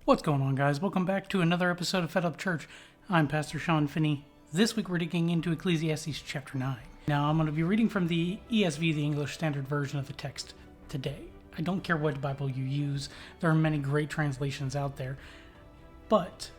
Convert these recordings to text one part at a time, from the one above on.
What's going on, guys? Welcome back to another episode of Fed Up Church. I'm Pastor Sean Finney. This week we're digging into Ecclesiastes Chapter 9. Now I'm going to be reading from the ESV, the English Standard Version of the text today. I don't care what Bible you use. There are many great translations out there. But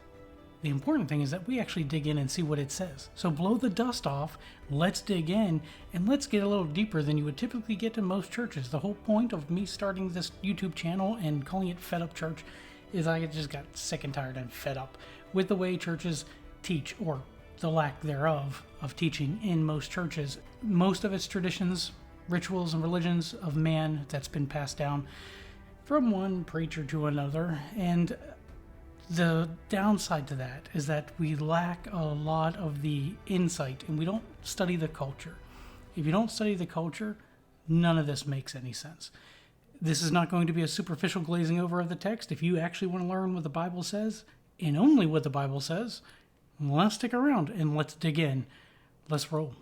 the important thing is that we actually dig in and see what it says. So blow the dust off, let's dig in, and let's get a little deeper than you would typically get in most churches. The whole point of me starting this YouTube channel and calling it Fed Up Church is I just got sick and tired and fed up with the way churches teach, or the lack thereof of teaching in most churches. Most of its traditions, rituals, and religions of man that's been passed down from one preacher to another. And the downside to that is that we lack a lot of the insight and we don't study the culture. If you don't study the culture, none of this makes any sense. This is not going to be a superficial glazing over of the text. If you actually want to learn what the Bible says, and only what the Bible says, let's stick around and let's dig in. Let's roll.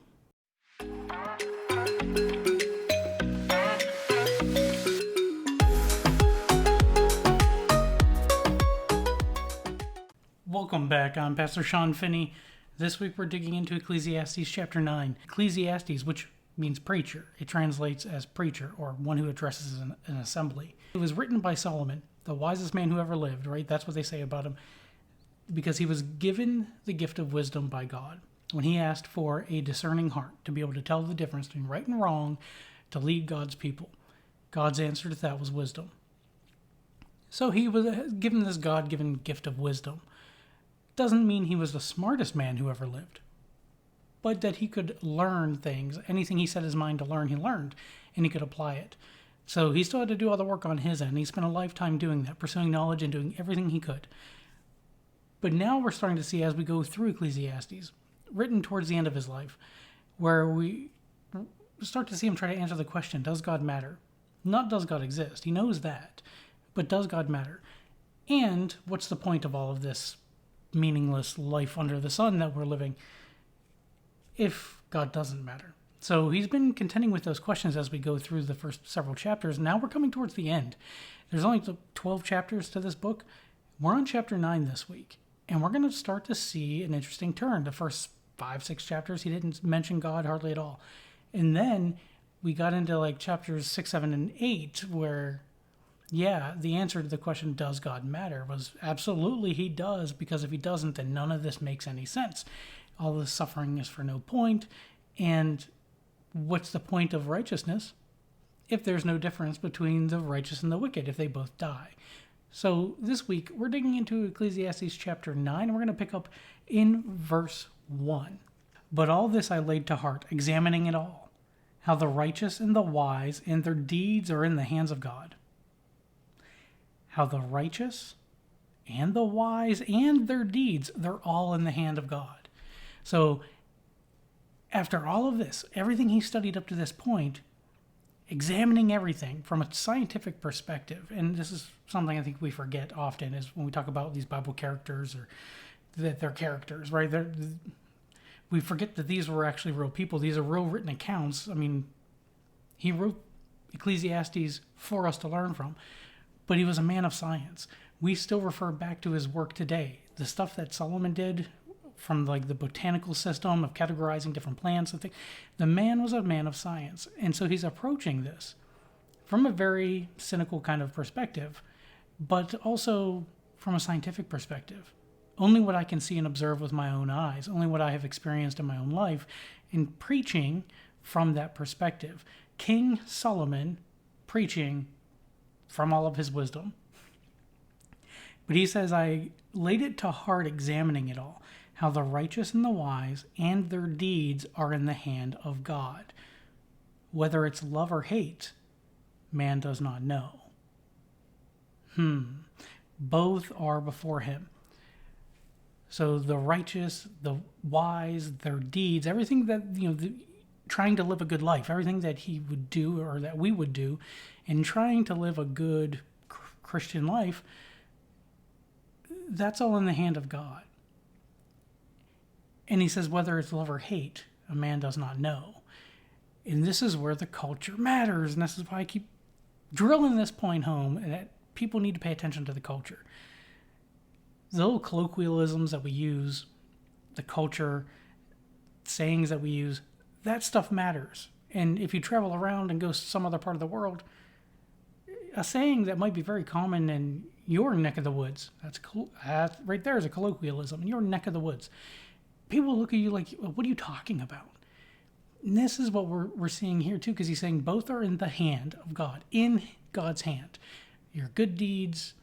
Welcome back. I'm Pastor Sean Finney. This week we're digging into Ecclesiastes Chapter 9. Ecclesiastes, which means preacher. It translates as preacher, or one who addresses an assembly. It was written by Solomon, the wisest man who ever lived, right? That's what they say about him, because he was given the gift of wisdom by God when he asked for a discerning heart to be able to tell the difference between right and wrong to lead God's people. God's answer to that was wisdom. So he was given this God-given gift of wisdom. Doesn't mean he was the smartest man who ever lived, but that he could learn things. Anything he set his mind to learn, he learned, and he could apply it. So he still had to do all the work on his end. He spent a lifetime doing that, pursuing knowledge and doing everything he could. But now we're starting to see, as we go through Ecclesiastes, written towards the end of his life, where we start to see him try to answer the question, does God matter? Not does God exist, he knows that, but does God matter? And what's the point of all of this meaningless life under the sun that we're living if God doesn't matter? So he's been contending with those questions as we go through the first several chapters. Now we're coming towards the end. There's only 12 chapters to this book. We're on chapter 9 this week, and we're going to start to see an interesting turn. The first 5-6 chapters, he didn't mention God hardly at all. And then we got into like chapters 6, 7, and 8, where the answer to the question, does God matter, was absolutely he does, because if he doesn't, then none of this makes any sense. All this suffering is for no point, and what's the point of righteousness if there's no difference between the righteous and the wicked, if they both die? So this week, we're digging into Ecclesiastes chapter 9, and we're going to pick up in verse 1. But all this I laid to heart, examining it all, how the righteous and the wise and their deeds are in the hands of God. How the righteous and the wise and their deeds, they're all in the hand of God. So after all of this, everything he studied up to this point, examining everything from a scientific perspective, and this is something I think we forget often, is when we talk about these Bible characters, or that they're characters, right? We forget that these were actually real people. These are real written accounts. I mean, he wrote Ecclesiastes for us to learn from. But he was a man of science. We still refer back to his work today. The stuff that Solomon did, from like the botanical system of categorizing different plants and things, the man was a man of science. And so he's approaching this from a very cynical kind of perspective, but also from a scientific perspective. Only what I can see and observe with my own eyes, only what I have experienced in my own life, and preaching from that perspective. King Solomon preaching from all of his wisdom. But he says, I laid it to heart, examining it all, how the righteous and the wise and their deeds are in the hand of God. Whether it's love or hate, man does not know. Both are before him. So the righteous, the wise, their deeds, everything that, trying to live a good life, everything that he would do, or that we would do, and trying to live a good Christian life, that's all in the hand of God. And he says, whether it's love or hate, a man does not know. And this is where the culture matters, and this is why I keep drilling this point home, and that people need to pay attention to the culture. The little colloquialisms that we use, the culture, sayings that we use, that stuff matters. And if you travel around and go to some other part of the world, a saying that might be very common in your neck of the woods, that right there is a colloquialism, in your neck of the woods. People look at you like, what are you talking about? And this is what we're seeing here too, because he's saying both are in the hand of God, in God's hand. Your good deeds,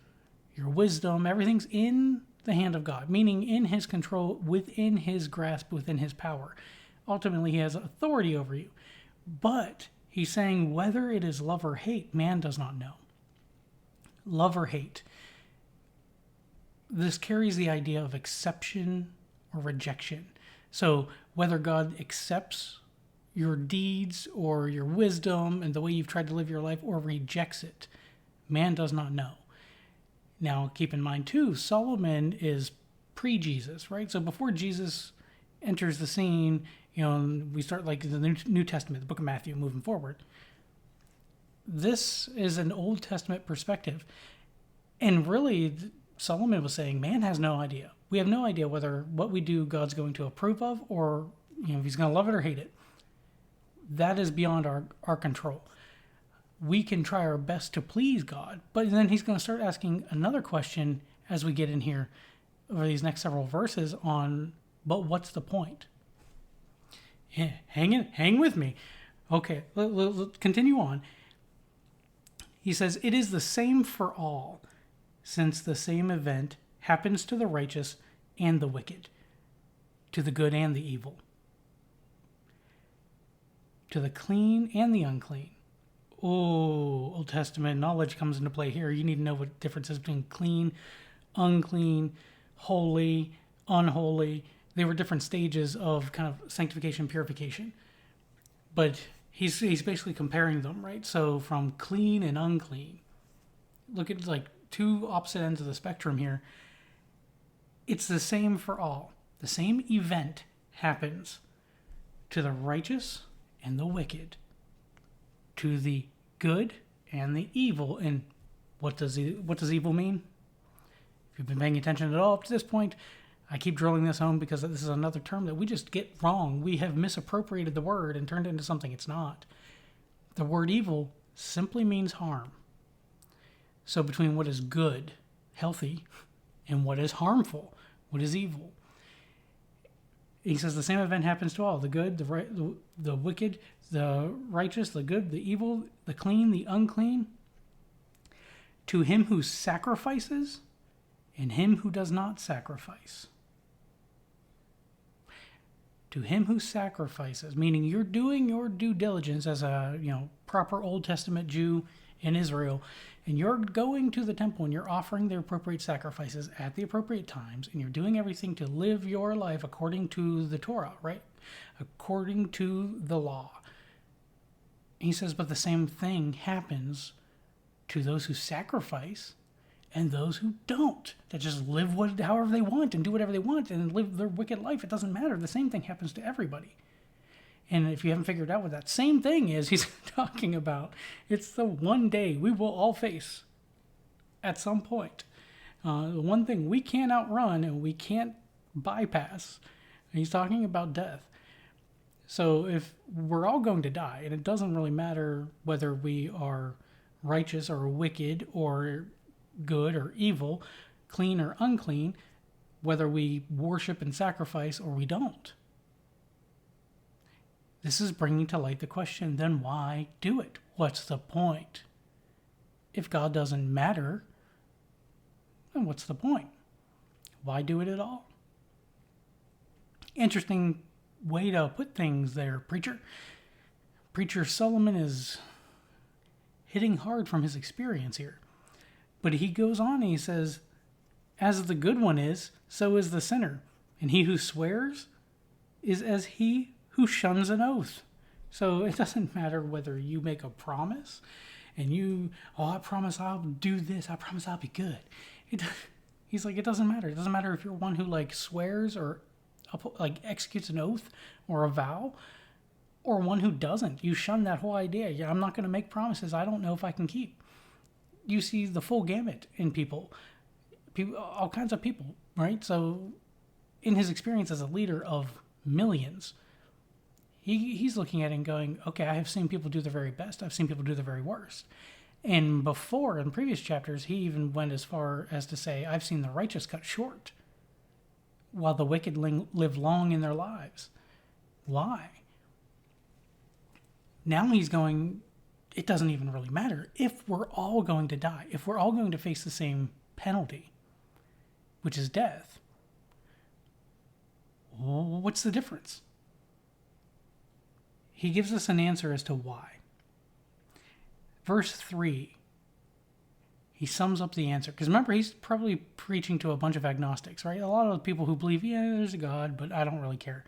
your wisdom, everything's in the hand of God, meaning in his control, within his grasp, within his power. Ultimately, he has authority over you. But he's saying whether it is love or hate, man does not know. Love or hate. This carries the idea of acceptation or rejection. So whether God accepts your deeds or your wisdom and the way you've tried to live your life, or rejects it, man does not know. Now, keep in mind too, Solomon is pre-Jesus, right? So before Jesus enters the scene, we start like the New Testament, the book of Matthew, moving forward. This is an Old Testament perspective. And really, Solomon was saying, man has no idea. We have no idea whether what we do God's going to approve of, or if he's going to love it or hate it. That is beyond our control. We can try our best to please God, but then he's going to start asking another question as we get in here over these next several verses on, but what's the point? Yeah, hang with me. Okay, let's continue on. He says, it is the same for all, since the same event happens to the righteous and the wicked, to the good and the evil, to the clean and the unclean. Oh, Old Testament knowledge comes into play here. You need to know what the difference is between clean, unclean, holy, unholy. They were different stages of kind of sanctification, purification. But he's basically comparing them, right? So from clean and unclean. Look at like two opposite ends of the spectrum here. It's the same for all. The same event happens to the righteous and the wicked, to the good and the evil. And what does evil mean? If you've been paying attention at all up to this point, I keep drilling this home because this is another term that we just get wrong. We have misappropriated the word and turned it into something it's not. The word evil simply means harm. So between what is good, healthy, and what is harmful, what is evil. He says the same event happens to all, the good, the wicked, the righteous, the good, the evil, the clean, the unclean. To him who sacrifices and him who does not sacrifice. To him who sacrifices, meaning you're doing your due diligence as a proper Old Testament Jew in Israel, and you're going to the temple and you're offering the appropriate sacrifices at the appropriate times, and you're doing everything to live your life according to the Torah, right? According to the law. He says, but the same thing happens to those who sacrifice and those who don't, that just live however they want and do whatever they want and live their wicked life. It doesn't matter. The same thing happens to everybody. And if you haven't figured out what that same thing is, he's talking about, it's the one day we will all face at some point. The one thing we can't outrun and we can't bypass. And he's talking about death. So if we're all going to die, and it doesn't really matter whether we are righteous or wicked or good or evil, clean or unclean, whether we worship and sacrifice or we don't. This is bringing to light the question, then why do it? What's the point? If God doesn't matter, then what's the point? Why do it at all? Interesting way to put things there, preacher. Preacher Solomon is hitting hard from his experience here. But he goes on and he says, as the good one is, so is the sinner. And he who swears is as he who shuns an oath. So it doesn't matter whether you make a promise and I promise I'll do this. I promise I'll be good. He's like, it doesn't matter. It doesn't matter if you're one who swears or executes an oath or a vow, or one who doesn't. You shun that whole idea. Yeah, I'm not going to make promises I don't know if I can keep. You see the full gamut in people. people, all kinds of people, right? So in his experience as a leader of millions, he's looking at it and going, okay, I have seen people do their very best. I've seen people do their very worst. And before, in previous chapters, he even went as far as to say, I've seen the righteous cut short while the wicked live long in their lives. Why? Now he's going, it doesn't even really matter. If we're all going to die, if we're all going to face the same penalty, which is death, what's the difference? He gives us an answer as to why. Verse 3, he sums up the answer. Because remember, he's probably preaching to a bunch of agnostics, right? A lot of people who believe, yeah, there's a God, but I don't really care.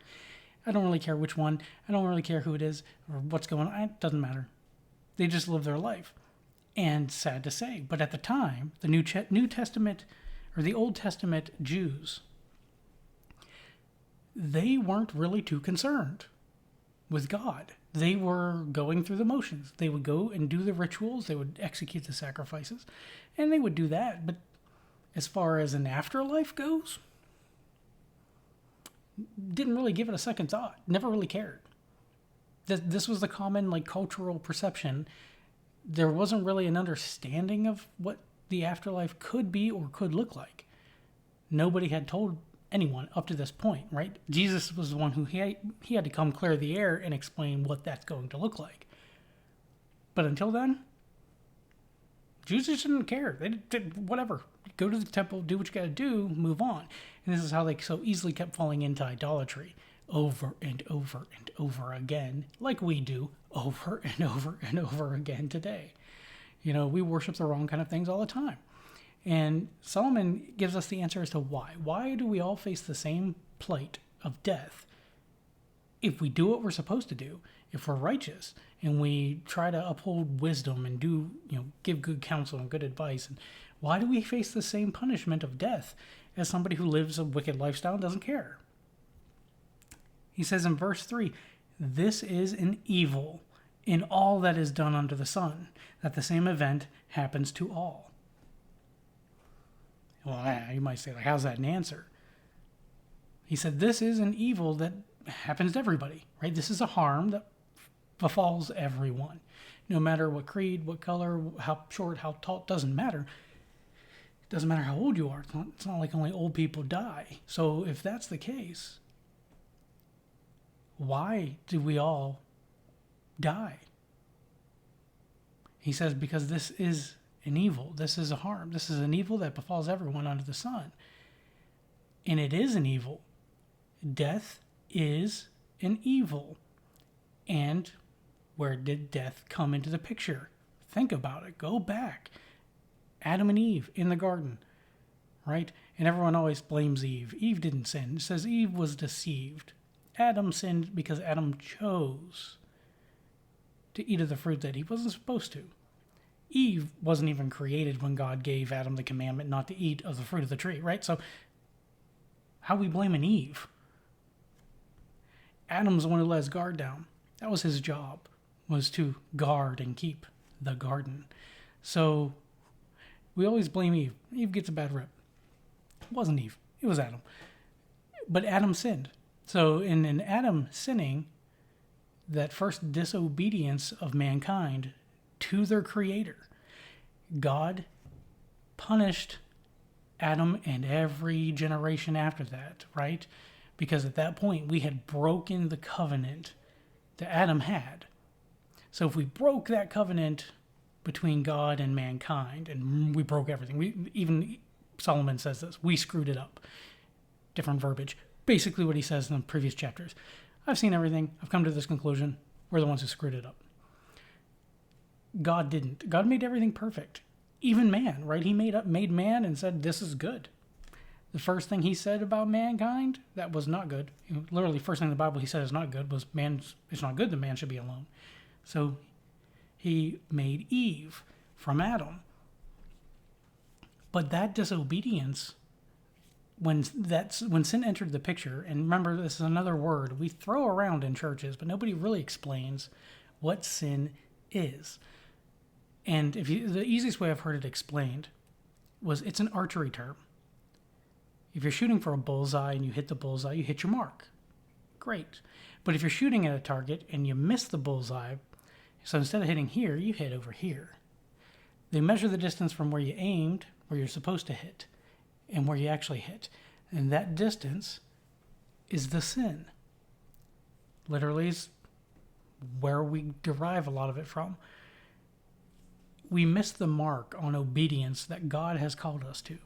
I don't really care which one. I don't really care who it is or what's going on. It doesn't matter. They just live their life. And sad to say, but at the time, the New Testament or the Old Testament Jews, they weren't really too concerned with God. They were going through the motions. They would go and do the rituals. They would execute the sacrifices. And they would do that. But as far as an afterlife goes, didn't really give it a second thought. Never really cared. This was the common cultural perception. There wasn't really an understanding of what the afterlife could be or could look like. Nobody had told anyone up to this point, right? Jesus was the one who he had to come clear the air and explain what that's going to look like. But until then, Jews just didn't care. They did whatever. Go to the temple, do what you got to do, move on. And this is how they so easily kept falling into idolatry over and over and over again, like we do over and over and over again today. We worship the wrong kind of things all the time. And Solomon gives us the answer as to why. Why do we all face the same plight of death if we do what we're supposed to do, if we're righteous, and we try to uphold wisdom and do, give good counsel and good advice? And why do we face the same punishment of death as somebody who lives a wicked lifestyle and doesn't care? He says in verse 3, this is an evil in all that is done under the sun, that the same event happens to all. Well, you might say, how's that an answer? He said, this is an evil that happens to everybody, right? This is a harm that befalls everyone. No matter what creed, what color, how short, how tall, it doesn't matter. It doesn't matter how old you are. It's not like only old people die. So if that's the case, why do we all die? He says, because this is an evil. This is a harm. This is an evil that befalls everyone under the sun. And it is an evil. Death is an evil. And where did death come into the picture? Think about it. Go back. Adam and Eve in the garden, right? And everyone always blames Eve. Eve didn't sin. It says Eve was deceived. Adam sinned because Adam chose to eat of the fruit that he wasn't supposed to. Eve wasn't even created when God gave Adam the commandment not to eat of the fruit of the tree, right? So how are we blaming Eve? Adam's the one who let his guard down. That was his job, was to guard and keep the garden. So we always blame Eve. Eve gets a bad rep. It wasn't Eve. It was Adam. But Adam sinned. So in Adam sinning, that first disobedience of mankind to their Creator, God punished Adam and every generation after that, right? Because at that point, we had broken the covenant that Adam had. So if we broke that covenant between God and mankind, and we broke everything, even Solomon says this, we screwed it up. Different verbiage. Basically what he says in the previous chapters. I've seen everything. I've come to this conclusion. We're the ones who screwed it up. God didn't. God made everything perfect. Even man, right? He made man and said, this is good. The first thing he said about mankind, that was not good. Literally, first thing in the Bible he said is not good was it's not good that man should be alone. So he made Eve from Adam. But that disobedience, when sin entered the picture, and remember this is another word we throw around in churches, but nobody really explains what sin is. And the easiest way I've heard it explained was it's an archery term. If you're shooting for a bullseye and you hit the bullseye, you hit your mark. Great. But if you're shooting at a target and you miss the bullseye, so instead of hitting here, you hit over here. They measure the distance from where you aimed, where you're supposed to hit, and where you actually hit. And that distance is the sin. Literally is where we derive a lot of it from. We miss the mark on obedience that God has called us to.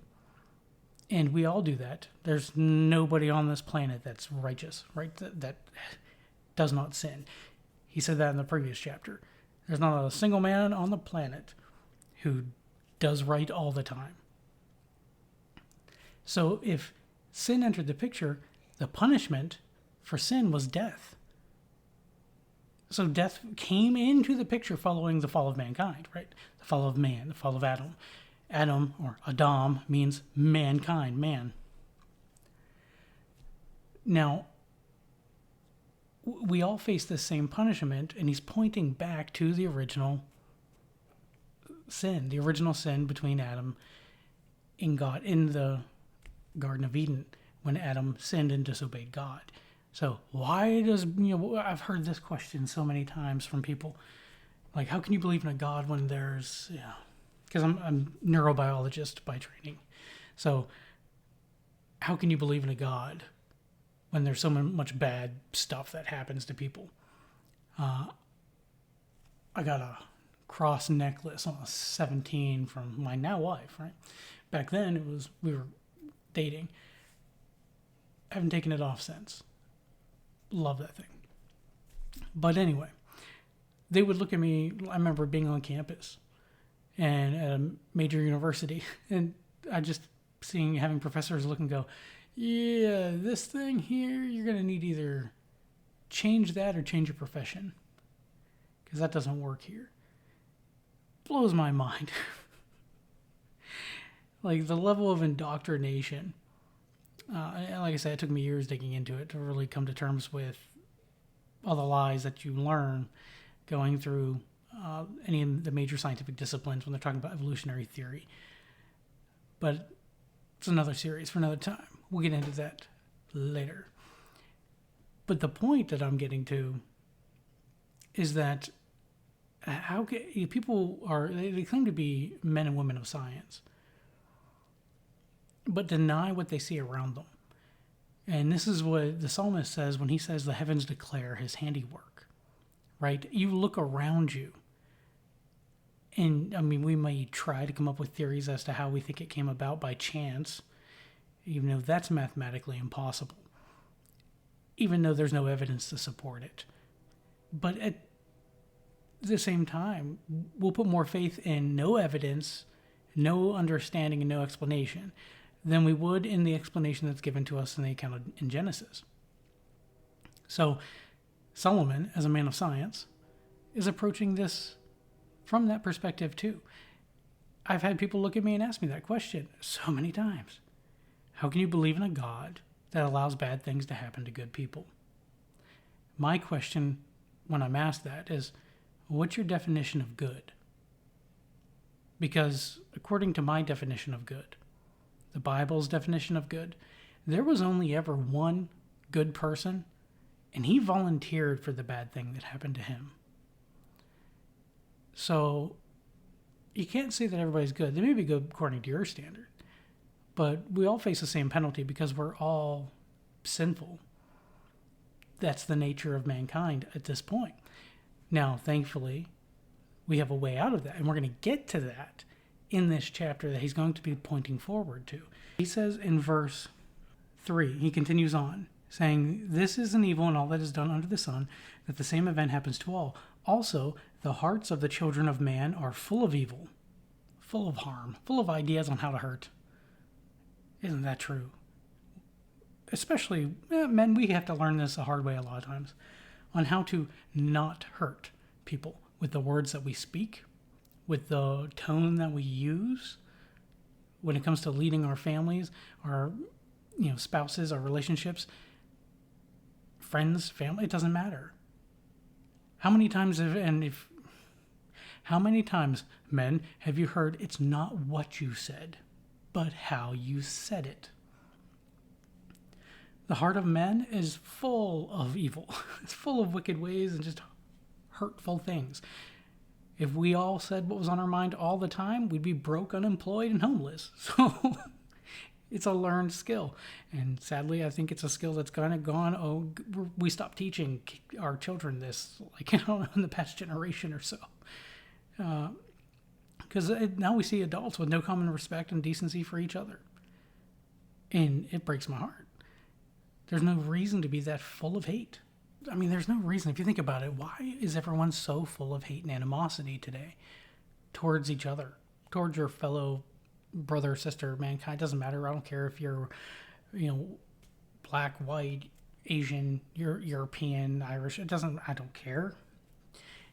And we all do that. There's nobody on this planet that's righteous, right? That does not sin. He said that in the previous chapter. There's not a single man on the planet who does right all the time. So if sin entered the picture, the punishment for sin was death. So death came into the picture following the fall of mankind, right? The fall of man, the fall of Adam. Adam, or Adam, means mankind, man. Now, we all face the same punishment, and he's pointing back to the original sin between Adam and God in the Garden of Eden when Adam sinned and disobeyed God. So why does, I've heard this question so many times from people, like, how can you believe in a God when there's, because I'm a neurobiologist by training. So how can you believe in a God when there's so much bad stuff that happens to people? I got a cross necklace on a 17 from my now wife, right? Back then we were dating. I haven't taken it off since. Love that thing. But anyway, they would look at me. I remember being on campus and at a major university, and I just having professors look and go, yeah, this thing here, you're going to need either change that or change your profession, because that doesn't work here. Blows my mind. Like the level of indoctrination. And like I said, it took me years digging into it to really come to terms with all the lies that you learn going through any of the major scientific disciplines when they're talking about evolutionary theory. But it's another series for another time. We'll get into that later. But the point that I'm getting to is that how can, people they claim to be men and women of science, but deny what they see around them. And this is what the psalmist says when he says the heavens declare his handiwork, right? You look around you, and we may try to come up with theories as to how we think it came about by chance, even though that's mathematically impossible, even though there's no evidence to support it. But at the same time, we'll put more faith in no evidence, no understanding, and no explanation than we would in the explanation that's given to us in the account in Genesis. So Solomon, as a man of science, is approaching this from that perspective too. I've had people look at me and ask me that question so many times. How can you believe in a God that allows bad things to happen to good people? My question when I'm asked that is, what's your definition of good? Because according to my definition of good, the Bible's definition of good, there was only ever one good person, and he volunteered for the bad thing that happened to him. So you can't say that everybody's good. They may be good according to your standard, but we all face the same penalty because we're all sinful. That's the nature of mankind at this point. Now, thankfully, we have a way out of that, and we're going to get to that in this chapter that he's going to be pointing forward to. He says in verse 3, he continues on, saying, "This is an evil and all that is done under the sun, that the same event happens to all. Also, the hearts of the children of man are full of evil, full of harm, full of ideas on how to hurt." Isn't that true? Especially men, we have to learn this the hard way a lot of times, on how to not hurt people with the words that we speak, with the tone that we use when it comes to leading our families, our spouses, our relationships, friends, family, it doesn't matter. How many times men, have you heard it's not what you said, but how you said it? The heart of men is full of evil. It's full of wicked ways and just hurtful things. If we all said what was on our mind all the time, we'd be broke, unemployed, and homeless. So it's a learned skill. And sadly, I think it's a skill that's kind of gone. Oh, we stopped teaching our children this, like, in the past generation or so. Because now we see adults with no common respect and decency for each other. And it breaks my heart. There's no reason to be that full of hate. I mean, there's no reason. If you think about it, why is everyone so full of hate and animosity today towards each other, towards your fellow brother, sister, mankind? It doesn't matter. I don't care if you're, black, white, Asian, European, Irish. I don't care.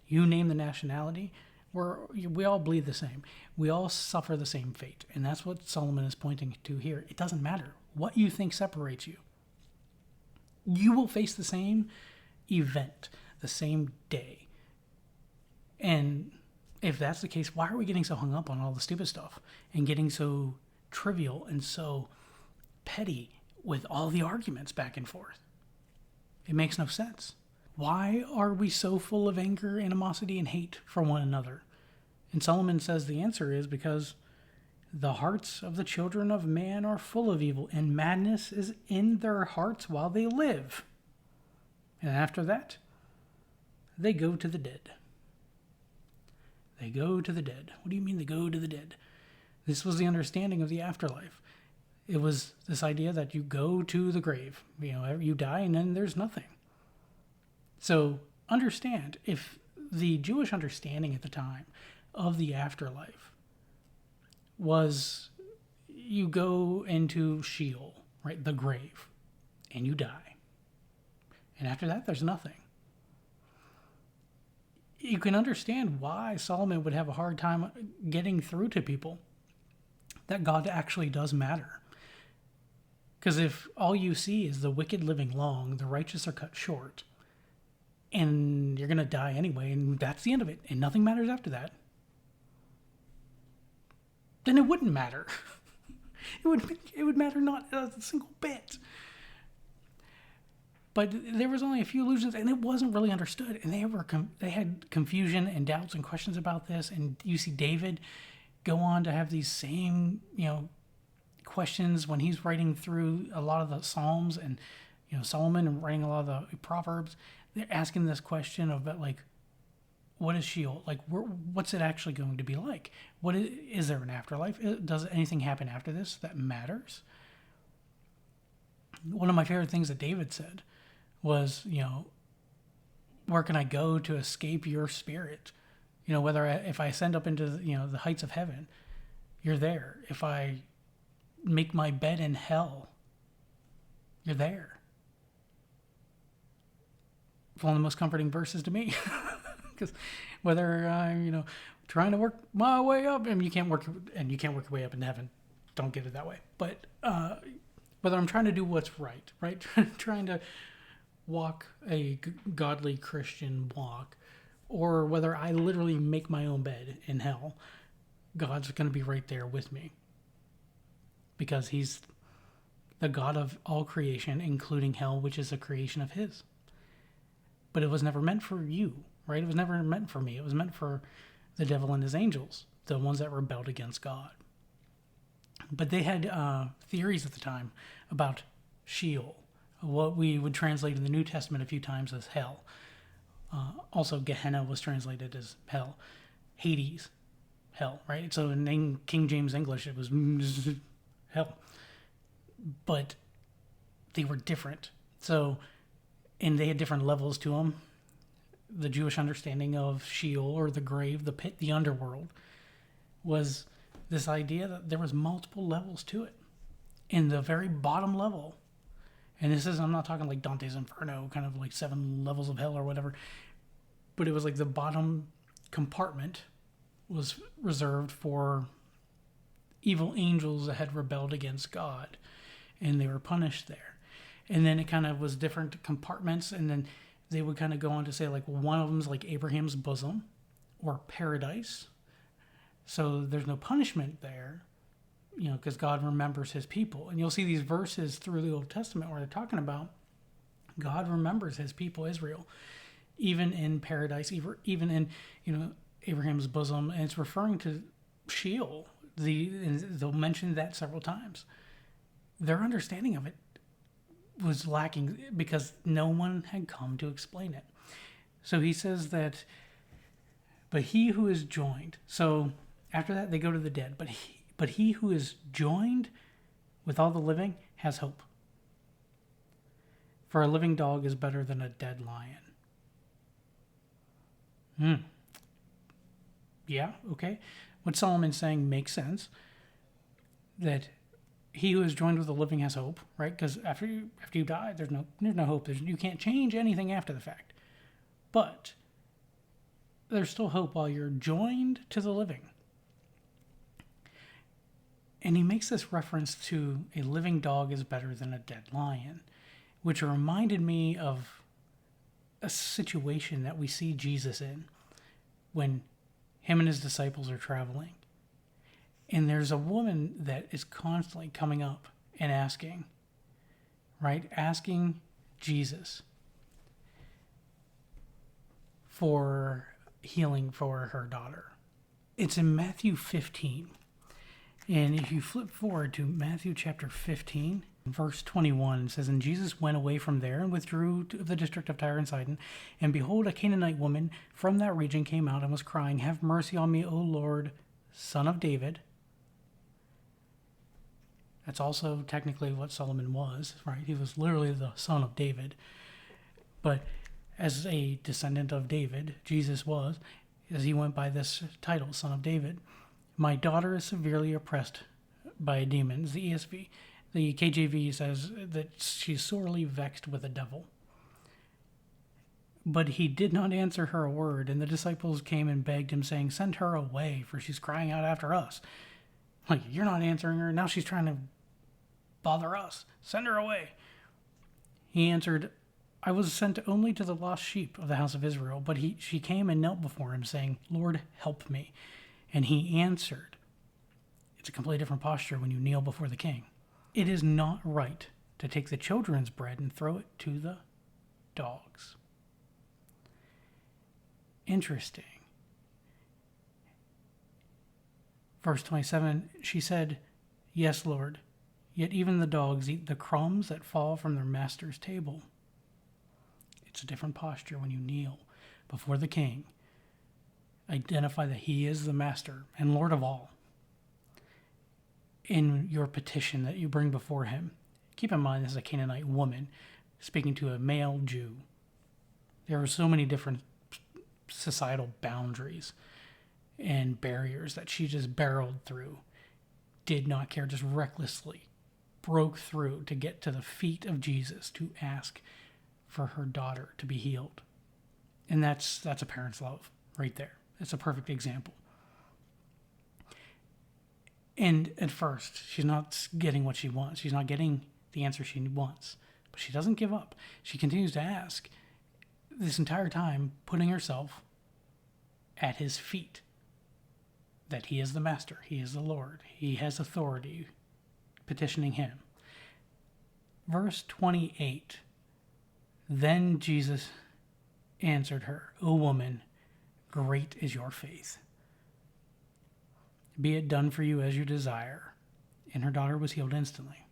You name the nationality. We all bleed the same. We all suffer the same fate. And that's what Solomon is pointing to here. It doesn't matter what you think separates you. You will face the same event, the same day. And if that's the case, why are we getting so hung up on all the stupid stuff and getting so trivial and so petty with all the arguments back and forth? It makes no sense. Why are we so full of anger, animosity, and hate for one another? And Solomon says the answer is because the hearts of the children of man are full of evil, and madness is in their hearts while they live. And after that, they go to the dead. They go to the dead. What do you mean they go to the dead? This was the understanding of the afterlife. It was this idea that you go to the grave. You die and then there's nothing. So understand, if the Jewish understanding at the time of the afterlife was you go into Sheol, right, the grave, and you die. And after that, there's nothing. You can understand why Solomon would have a hard time getting through to people that God actually does matter. Because if all you see is the wicked living long, the righteous are cut short, and you're going to die anyway, and that's the end of it, and nothing matters after that, then it wouldn't matter. It would matter not a single bit. But there was only a few illusions, and it wasn't really understood. And they had confusion and doubts and questions about this. And you see David go on to have these same, questions when he's writing through a lot of the Psalms, and Solomon and writing a lot of the Proverbs. They're asking this question about, like, what is Sheol? Like, what's it actually going to be like? Is there an afterlife? Does anything happen after this that matters? One of my favorite things that David said was, where can I go to escape your spirit? If I ascend up into, the heights of heaven, you're there. If I make my bed in hell, you're there. It's one of the most comforting verses to me. Because whether I'm, trying to work my way up, and you can't work your way up in heaven. Don't get it that way. But whether I'm trying to do what's right, trying to walk a godly Christian walk, or whether I literally make my own bed in hell, God's going to be right there with me. Because he's the God of all creation, including hell, which is a creation of his. But it was never meant for you, right? It was never meant for me. It was meant for the devil and his angels, the ones that rebelled against God. But they had theories at the time about Sheol, what we would translate in the New Testament a few times as hell. Also, Gehenna was translated as hell. Hades, hell, right? So in King James English, it was hell. But they were different. And they had different levels to them. The Jewish understanding of Sheol, or the grave, the pit, the underworld, was this idea that there was multiple levels to it. In the very bottom level, and I'm not talking like Dante's Inferno, kind of like 7 levels of hell or whatever, but it was like the bottom compartment was reserved for evil angels that had rebelled against God, and they were punished there. And then it kind of was different compartments, and then they would kind of go on to say, like, one of them's like Abraham's bosom or paradise. So there's no punishment there. because God remembers his people. And you'll see these verses through the Old Testament where they're talking about God remembers his people, Israel, even in paradise, even in, Abraham's bosom. And it's referring to Sheol. And they'll mention that several times. Their understanding of it was lacking because no one had come to explain it. So he says that, but he who is joined. So after that, they go to the dead. But he who is joined with all the living has hope. For a living dog is better than a dead lion. Yeah, okay. What Solomon's saying makes sense. That he who is joined with the living has hope, right? Because after you die, there's no hope. You can't change anything after the fact. But there's still hope while you're joined to the living. And he makes this reference to a living dog is better than a dead lion, which reminded me of a situation that we see Jesus in when him and his disciples are traveling. And there's a woman that is constantly coming up and asking Jesus for healing for her daughter. It's in Matthew 15. And if you flip forward to Matthew chapter 15, verse 21, it says, And Jesus went away from there and withdrew to the district of Tyre and Sidon. And behold, a Canaanite woman from that region came out and was crying, Have mercy on me, O Lord, Son of David. That's also technically what Solomon was, right? He was literally the son of David. But as a descendant of David, Jesus was, as he went by this title, Son of David. My daughter is severely oppressed by demons. The ESV. The KJV says that she's sorely vexed with a devil. But he did not answer her a word, and the disciples came and begged him, saying, Send her away, for she's crying out after us. Like, you're not answering her. Now she's trying to bother us. Send her away. He answered, I was sent only to the lost sheep of the house of Israel. But she came and knelt before him, saying, Lord, help me. And he answered. It's a completely different posture when you kneel before the king. It is not right to take the children's bread and throw it to the dogs. Interesting. Verse 27, she said, Yes, Lord, yet even the dogs eat the crumbs that fall from their master's table. It's a different posture when you kneel before the king. Identify that he is the master and Lord of all. In your petition that you bring before him, keep in mind this is a Canaanite woman speaking to a male Jew. There are so many different societal boundaries and barriers that she just barreled through, did not care, just recklessly broke through to get to the feet of Jesus to ask for her daughter to be healed. And that's a parent's love right there. It's a perfect example. And at first, she's not getting what she wants. She's not getting the answer she wants. But she doesn't give up. She continues to ask this entire time, putting herself at his feet. That he is the master. He is the Lord. He has authority. Petitioning him. Verse 28. Then Jesus answered her, O woman, great is your faith. Be it done for you as you desire. And her daughter was healed instantly.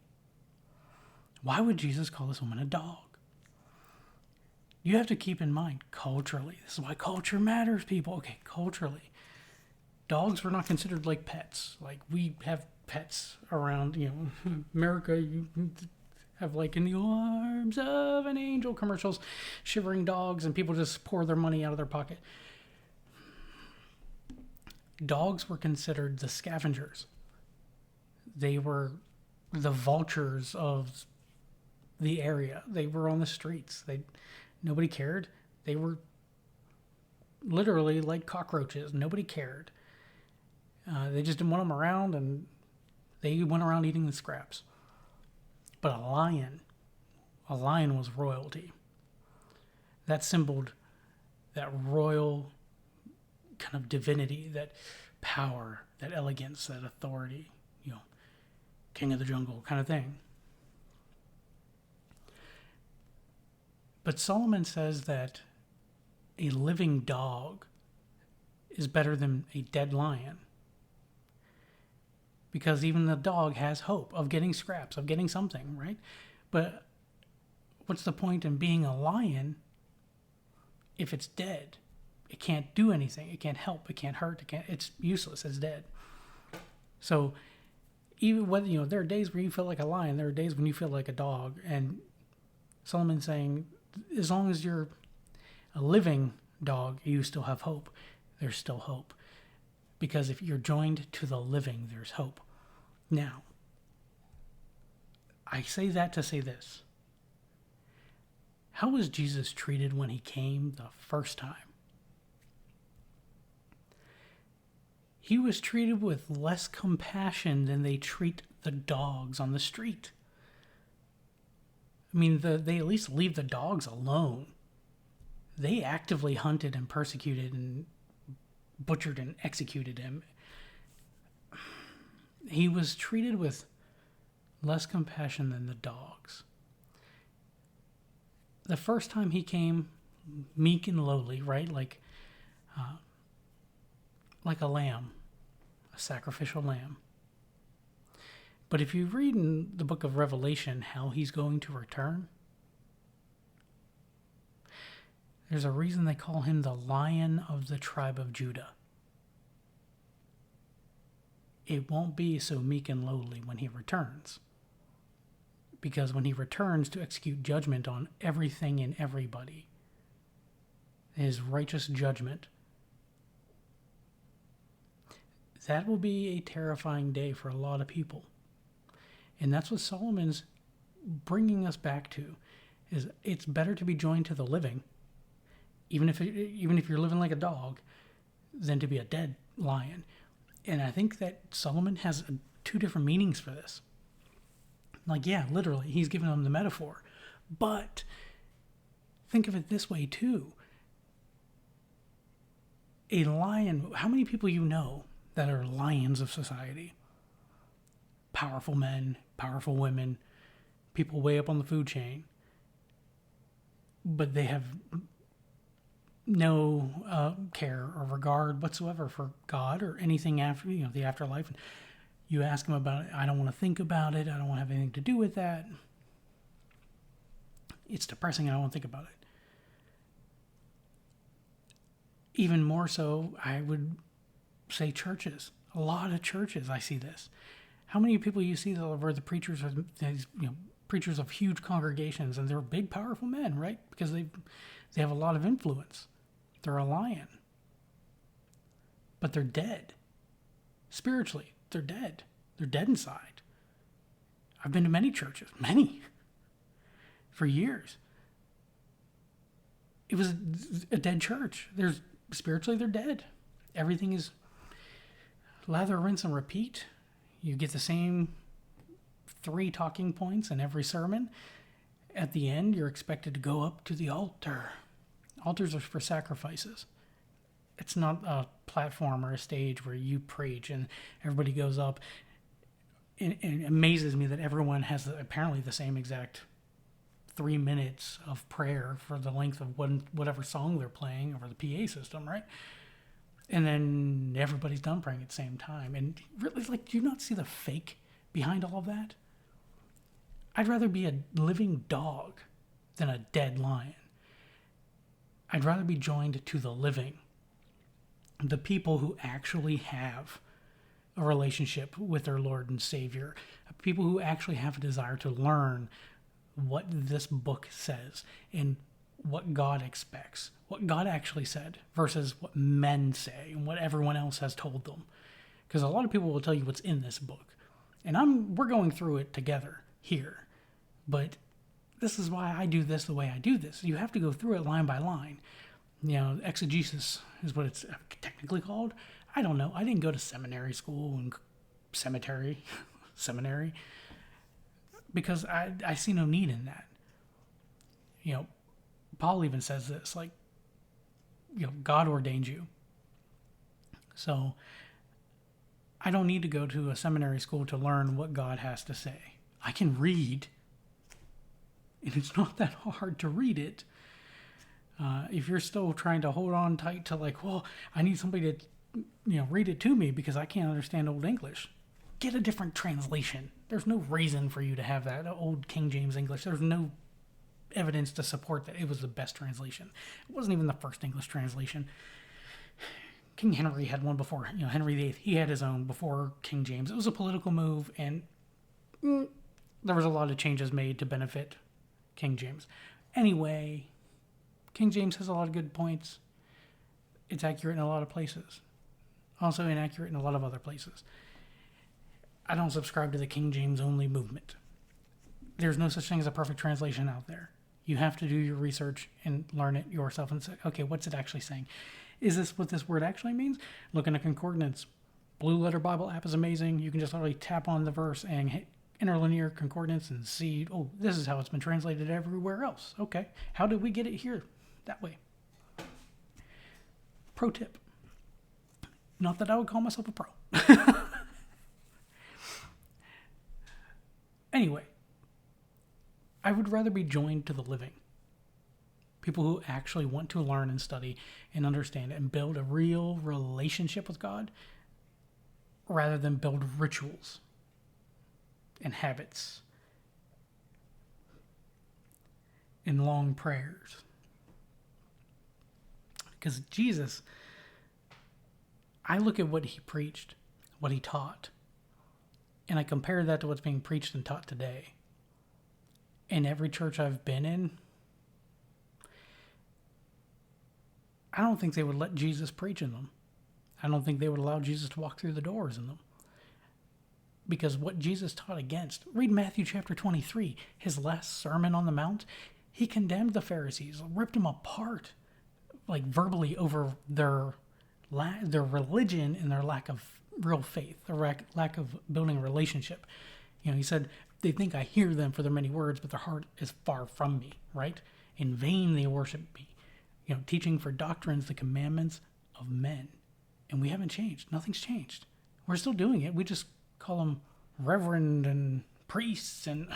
Why would Jesus call this woman a dog? You have to keep in mind, culturally. This is why culture matters, people. Okay, culturally. Dogs were not considered like pets. Like, we have pets around, America. You have, like, in the arms of an angel commercials, shivering dogs, and people just pour their money out of their pocket. Dogs were considered the scavengers. They were the vultures of the area. They were on the streets. Nobody cared. They were literally like cockroaches. Nobody cared. They just didn't want them around, and they went around eating the scraps. But a lion was royalty. That symboled that royal kind of divinity, that power, that elegance, that authority. king of the jungle kind of thing. But Solomon says that a living dog is better than a dead lion. Because even the dog has hope of getting scraps, of getting something, right? But what's the point in being a lion if it's dead? It can't do anything. It can't help. It can't hurt. It's useless. It's dead. So even when, there are days where you feel like a lion, there are days when you feel like a dog. And Solomon's saying, as long as you're a living dog, you still have hope. There's still hope. Because if you're joined to the living, there's hope. Now, I say that to say this. How was Jesus treated when he came the first time? He was treated with less compassion than they treat the dogs on the street. I mean, they at least leave the dogs alone. They actively hunted and persecuted and butchered and executed him. He was treated with less compassion than the dogs. The first time he came, meek and lowly, right? Like a lamb, a sacrificial lamb. But if you read in the book of Revelation how he's going to return, there's a reason they call him the Lion of the tribe of Judah. It won't be so meek and lowly when he returns. Because when he returns to execute judgment on everything and everybody, his righteous judgment, that will be a terrifying day for a lot of people. And that's what Solomon's bringing us back to, is it's better to be joined to the living, even if you're living like a dog, than to be a dead lion. And I think that Solomon has two different meanings for this. Like, yeah, literally, he's giving them the metaphor. But think of it this way, too. A lion, how many people you know that are lions of society? Powerful men, powerful women, people way up on the food chain. But they have no care or regard whatsoever for God or anything after, the afterlife. And you ask them about it, I don't want to think about it. I don't want to have anything to do with that. It's depressing. I don't want to think about it. Even more so, I would say churches. A lot of churches, I see this. How many people you see where the preachers are these, preachers of huge congregations, and they're big, powerful men, right? Because they have a lot of influence. They're a lion. But they're dead. Spiritually, they're dead. They're dead inside. I've been to many churches, for years. It was a dead church. Spiritually, they're dead. Everything is lather, rinse, and repeat. You get the same 3 talking points in every sermon. At the end, you're expected to go up to the altar. Altars are for sacrifices. It's not a platform or a stage where you preach and everybody goes up. It amazes me that everyone has apparently the same exact 3 minutes of prayer for the length of whatever song they're playing over the PA system, right? And then everybody's done praying at the same time. And really, do you not see the fake behind all of that? I'd rather be a living dog than a dead lion. I'd rather be joined to the living, the people who actually have a relationship with their Lord and Savior, people who actually have a desire to learn what this book says and what God expects, what God actually said versus what men say and what everyone else has told them. Because a lot of people will tell you what's in this book. And we're going through it together here. But this is why I do this the way I do this. You have to go through it line by line. Exegesis is what it's technically called. I don't know. I didn't go to seminary school and seminary, because I see no need in that. Paul even says this, God ordained you. So I don't need to go to a seminary school to learn what God has to say. I can read, and it's not that hard to read it. If you're still trying to hold on tight to like, well, I need somebody to, read it to me because I can't understand Old English. Get a different translation. There's no reason for you to have that old King James English. There's no evidence to support that it was the best translation. It wasn't even the first English translation. King Henry had one before, Henry VIII. He had his own before King James. It was a political move, and there was a lot of changes made to benefit King James. Anyway, King James has a lot of good points. It's accurate in a lot of places. Also inaccurate in a lot of other places. I don't subscribe to the King James only movement. There's no such thing as a perfect translation out there. You have to do your research and learn it yourself and say, okay, what's it actually saying? Is this what this word actually means? Look in a concordance. Blue Letter Bible app is amazing. You can just literally tap on the verse and hit interlinear concordance and see, oh, this is how it's been translated everywhere else. Okay, how did we get it here that way? Pro tip. Not that I would call myself a pro. Anyway, I would rather be joined to the living. People who actually want to learn and study and understand and build a real relationship with God rather than build rituals and habits and long prayers. Because Jesus, I look at what he preached, what he taught, and I compare that to what's being preached and taught today. In every church I've been in, I don't think they would let Jesus preach in them. I don't think they would allow Jesus to walk through the doors in them. Because what Jesus taught against, read Matthew chapter 23, his last Sermon on the Mount, he condemned the Pharisees, ripped them apart, like verbally over their religion and their lack of real faith, their lack of building a relationship. He said, they think I hear them for their many words, but their heart is far from me, right? In vain they worship me. Teaching for doctrines the commandments of men. And we haven't changed. Nothing's changed. We're still doing it. We just call them reverend and priests. And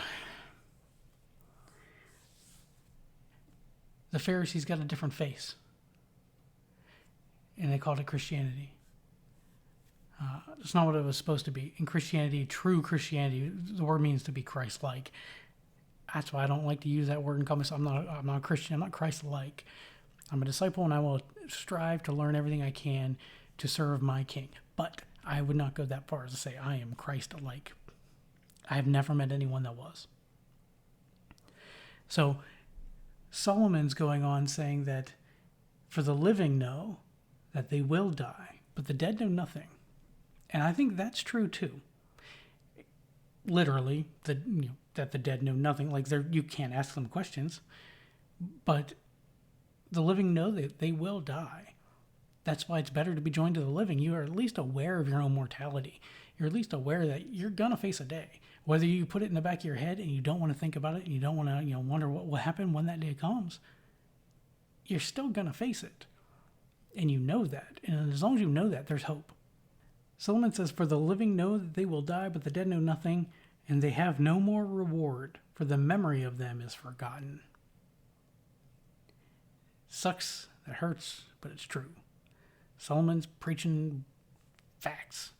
the Pharisees got a different face. And they called it Christianity. It's not what it was supposed to be. In Christianity, true Christianity, the word means to be Christ-like. That's why I don't like to use that word and call myself, I'm not a Christian, I'm not Christ-like. I'm a disciple and I will strive to learn everything I can to serve my King. But I would not go that far as to say I am Christ-like. I have never met anyone that was. So Solomon's going on saying that for the living know that they will die, but the dead know nothing. And I think that's true too. Literally, that the dead know nothing. Like you can't ask them questions, but the living know that they will die. That's why it's better to be joined to the living. You are at least aware of your own mortality. You're at least aware that you're gonna face a day. Whether you put it in the back of your head and you don't want to think about it, and you don't want to wonder what will happen when that day comes, you're still gonna face it, and you know that. And as long as you know that, there's hope. Solomon says, for the living know that they will die, but the dead know nothing, and they have no more reward, for the memory of them is forgotten. Sucks, that hurts, but it's true. Solomon's preaching facts.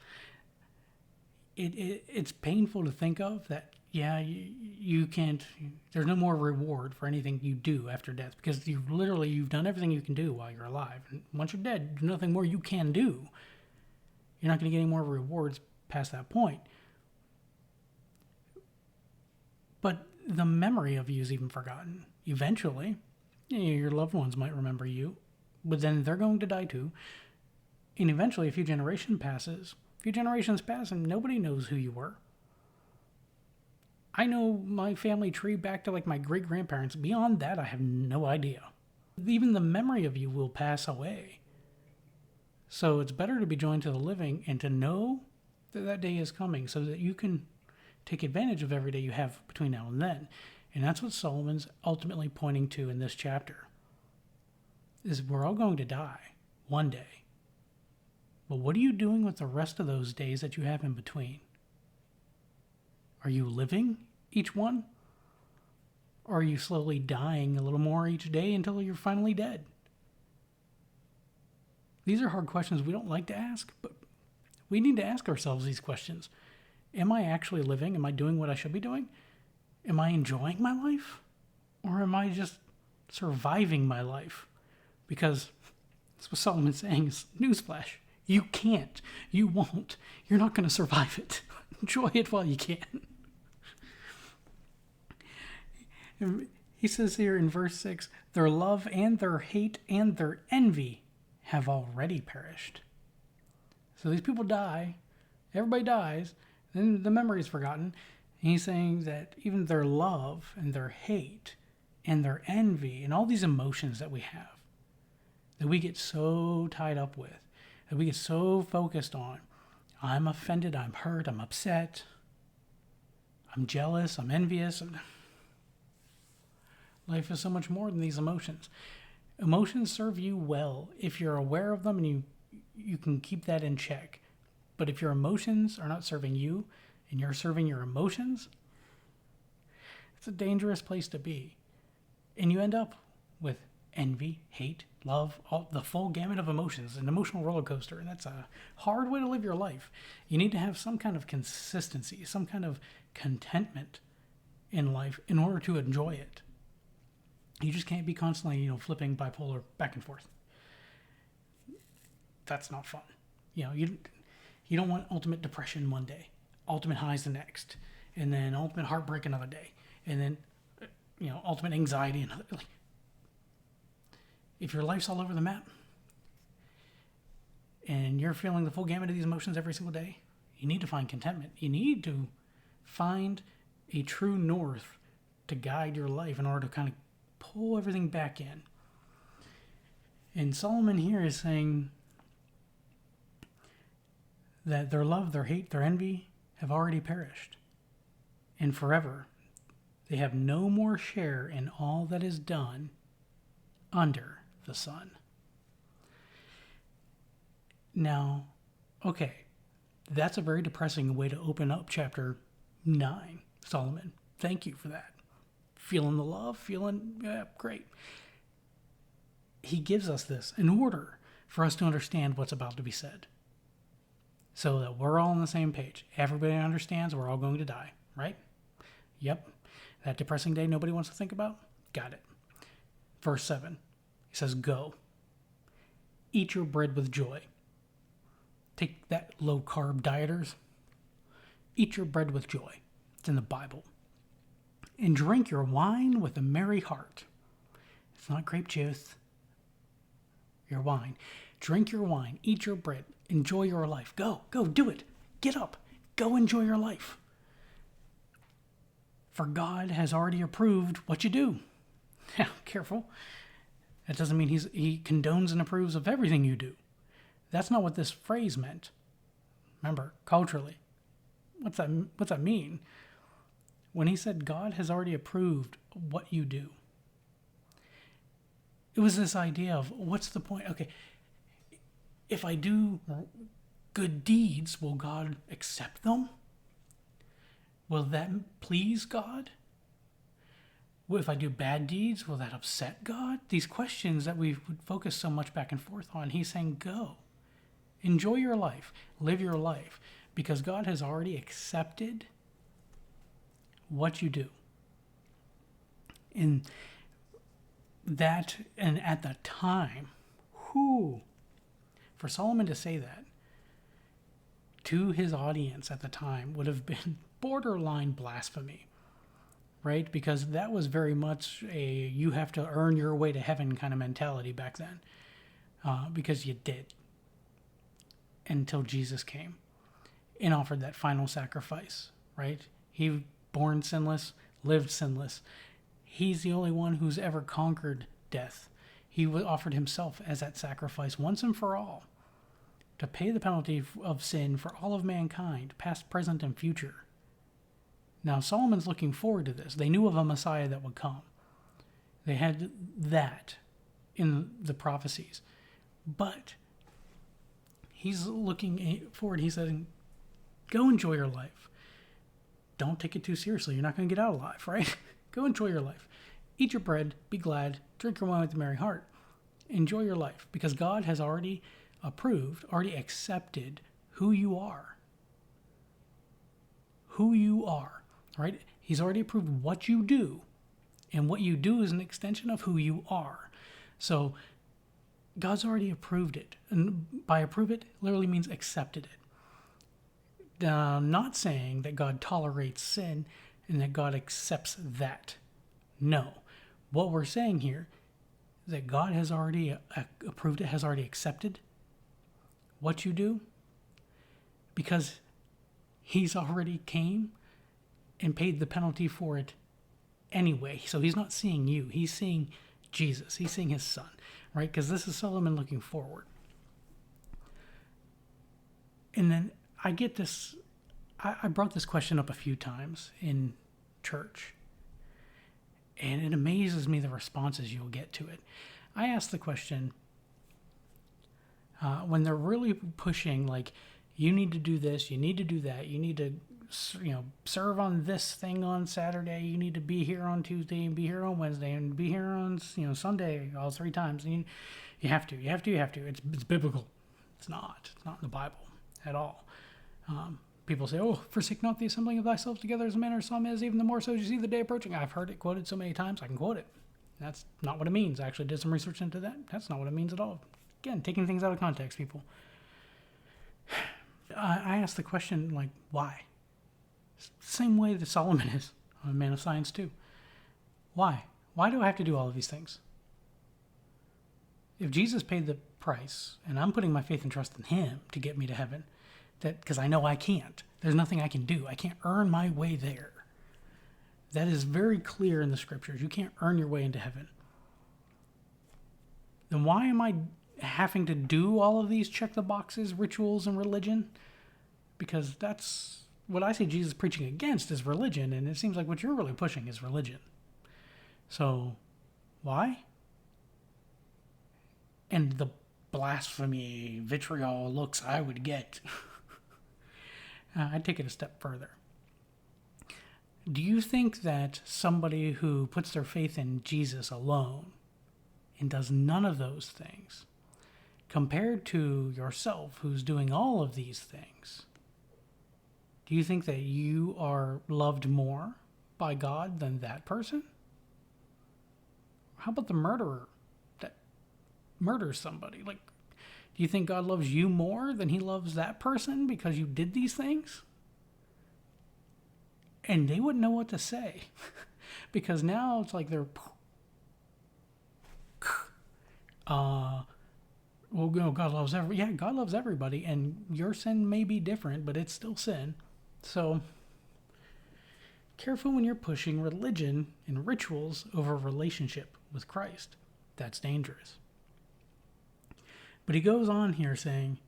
It's painful to think of that, you can't, there's no more reward for anything you do after death, because you've done everything you can do while you're alive. And once you're dead, there's nothing more you can do. You're not going to get any more rewards past that point. But the memory of you is even forgotten. Eventually, your loved ones might remember you, but then they're going to die too. And eventually, a few generations pass and nobody knows who you were. I know my family tree back to like my great-grandparents. Beyond that, I have no idea. Even the memory of you will pass away. So it's better to be joined to the living and to know that that day is coming so that you can take advantage of every day you have between now and then. And that's what Solomon's ultimately pointing to in this chapter. Is we're all going to die one day. But what are you doing with the rest of those days that you have in between? Are you living each one? Or are you slowly dying a little more each day until you're finally dead? These are hard questions we don't like to ask, but we need to ask ourselves these questions. Am I actually living? Am I doing what I should be doing? Am I enjoying my life? Or am I just surviving my life? Because that's what Solomon's saying is, newsflash, you can't. You won't. You're not going to survive it. Enjoy it while you can. He says here in verse 6, their love and their hate and their envy have already perished. So these people die. Everybody dies. Then the memory is forgotten. And he's saying that even their love and their hate and their envy and all these emotions that we have, that we get so tied up with, that we get so focused on. I'm offended, I'm hurt, I'm upset, I'm jealous, I'm envious. Life is so much more than these emotions. Emotions serve you well if you're aware of them and you can keep that in check. But if your emotions are not serving you and you're serving your emotions, it's a dangerous place to be. And you end up with envy, hate, love, all the full gamut of emotions, an emotional roller coaster. And that's a hard way to live your life. You need to have some kind of consistency, some kind of contentment in life in order to enjoy it. You just can't be constantly, flipping bipolar back and forth. That's not fun. You don't want ultimate depression one day, ultimate highs the next, and then ultimate heartbreak another day, and then, ultimate anxiety another. If your life's all over the map, and you're feeling the full gamut of these emotions every single day, you need to find contentment. You need to find a true north to guide your life in order to kind of pull everything back in. And Solomon here is saying that their love, their hate, their envy have already perished. And forever, they have no more share in all that is done under the sun. Now, okay, that's a very depressing way to open up chapter 9, Solomon. Thank you for that. Feeling the love, great. He gives us this in order for us to understand what's about to be said. So that we're all on the same page. Everybody understands we're all going to die, right? Yep. That depressing day nobody wants to think about? Got it. Verse 7, he says, go. Eat your bread with joy. Take that low-carb dieters. Eat your bread with joy. It's in the Bible. And drink your wine with a merry heart. It's not grape juice. Your wine. Drink your wine. Eat your bread. Enjoy your life. Go, do it. Get up. Go enjoy your life. For God has already approved what you do. Yeah, careful. That doesn't mean he condones and approves of everything you do. That's not what this phrase meant. Remember, culturally. What's that mean? When he said God has already approved what you do, it was this idea of what's the point? Okay, if I do good deeds, will God accept them? Will that please God? If I do bad deeds, will that upset God? These questions that we would focus so much back and forth on, he's saying, go. Enjoy your life. Live your life. Because God has already accepted what you do. And at the time, for Solomon to say that to his audience at the time would have been borderline blasphemy, right? Because that was very much a you have to earn your way to heaven kind of mentality back then, because you did until Jesus came and offered that final sacrifice, right? He born sinless, lived sinless. He's the only one who's ever conquered death. He offered himself as that sacrifice once and for all to pay the penalty of sin for all of mankind, past, present, and future. Now, Solomon's looking forward to this. They knew of a Messiah that would come. They had that in the prophecies. But He's looking forward. He said, go enjoy your life. Don't take it too seriously. You're not going to get out alive, right? Go enjoy your life. Eat your bread, be glad, drink your wine with a merry heart. Enjoy your life, because God has already approved, already accepted who you are. Who you are, right? He's already approved what you do, and what you do is an extension of who you are. So God's already approved it, and by approve it literally means accepted it. I'm not saying that God tolerates sin and that God accepts that. No. What we're saying here is that God has already approved it, has already accepted what you do, because he's already came and paid the penalty for it anyway. So he's not seeing you. He's seeing Jesus. He's seeing his son, right? Because this is Solomon looking forward. And then I get this, I brought this question up a few times in church, and it amazes me the responses you'll get to it. I asked the question, when they're really pushing, like, you need to do this, you need to do that, you need to, serve on this thing on Saturday, you need to be here on Tuesday, and be here on Wednesday, and be here on, Sunday, all 3 times. And you have to. It's biblical. It's not in the Bible at all. People say, forsake not the assembling of thyself together as a manner some is, even the more so as you see the day approaching. I've heard it quoted so many times, I can quote it. That's not what it means. I actually did some research into that. That's not what it means at all. Again, taking things out of context, people. I asked the question, like, why? Same way that Solomon is, a man of science too. Why? Why do I have to do all of these things? If Jesus paid the price, and I'm putting my faith and trust in him to get me to heaven, because I know I can't. There's nothing I can do. I can't earn my way there. That is very clear in the scriptures. You can't earn your way into heaven. Then why am I having to do all of these check the boxes, rituals, and religion? Because that's what I see Jesus preaching against is religion, and it seems like what you're really pushing is religion. So, why? And the blasphemy, vitriol looks I would get. I'd take it a step further. Do you think that somebody who puts their faith in Jesus alone and does none of those things, compared to yourself who's doing all of these things, do you think that you are loved more by God than that person? How about the murderer that murders somebody? Like, do you think God loves you more than he loves that person because you did these things? And they wouldn't know what to say. Because now it's like they're... God loves God loves everybody, and your sin may be different, but it's still sin. So, careful when you're pushing religion and rituals over relationship with Christ. That's dangerous. But he goes on here saying,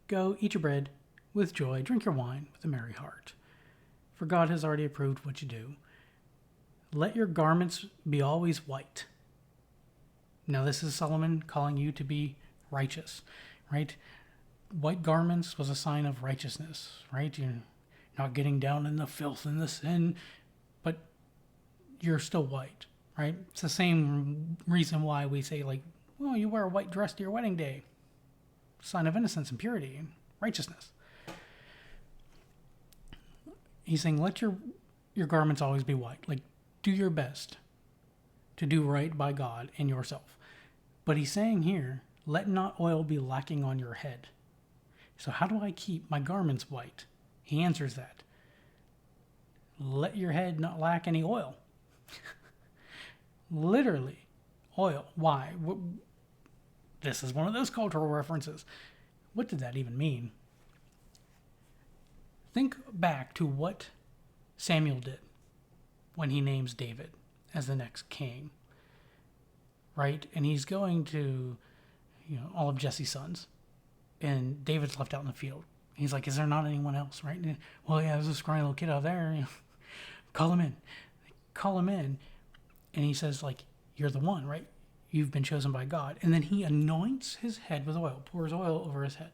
go, eat your bread with joy, drink your wine with a merry heart. For God has already approved what you do. Let your garments be always white. Now this is Solomon calling you to be righteous, right? White garments was a sign of righteousness, right? You're not getting down in the filth and the sin, but you're still white, right? It's the same reason why we say, like, well, you wear a white dress to your wedding day. Sign of innocence and purity and righteousness. He's saying, let your garments always be white. Like, do your best to do right by God and yourself. But he's saying here, let not oil be lacking on your head. So how do I keep my garments white? He answers that. Let your head not lack any oil. Literally, oil. Why? This is one of those cultural references. What did that even mean? Think back to what Samuel did when he names David as the next king, right? And he's going to, all of Jesse's sons, and David's left out in the field. He's like, is there not anyone else, right? And, well, yeah, there's a scrawny little kid out there. Call him in. Call him in. And he says, like, you're the one, right? you've been chosen by God. And then he anoints his head with oil, pours oil over his head,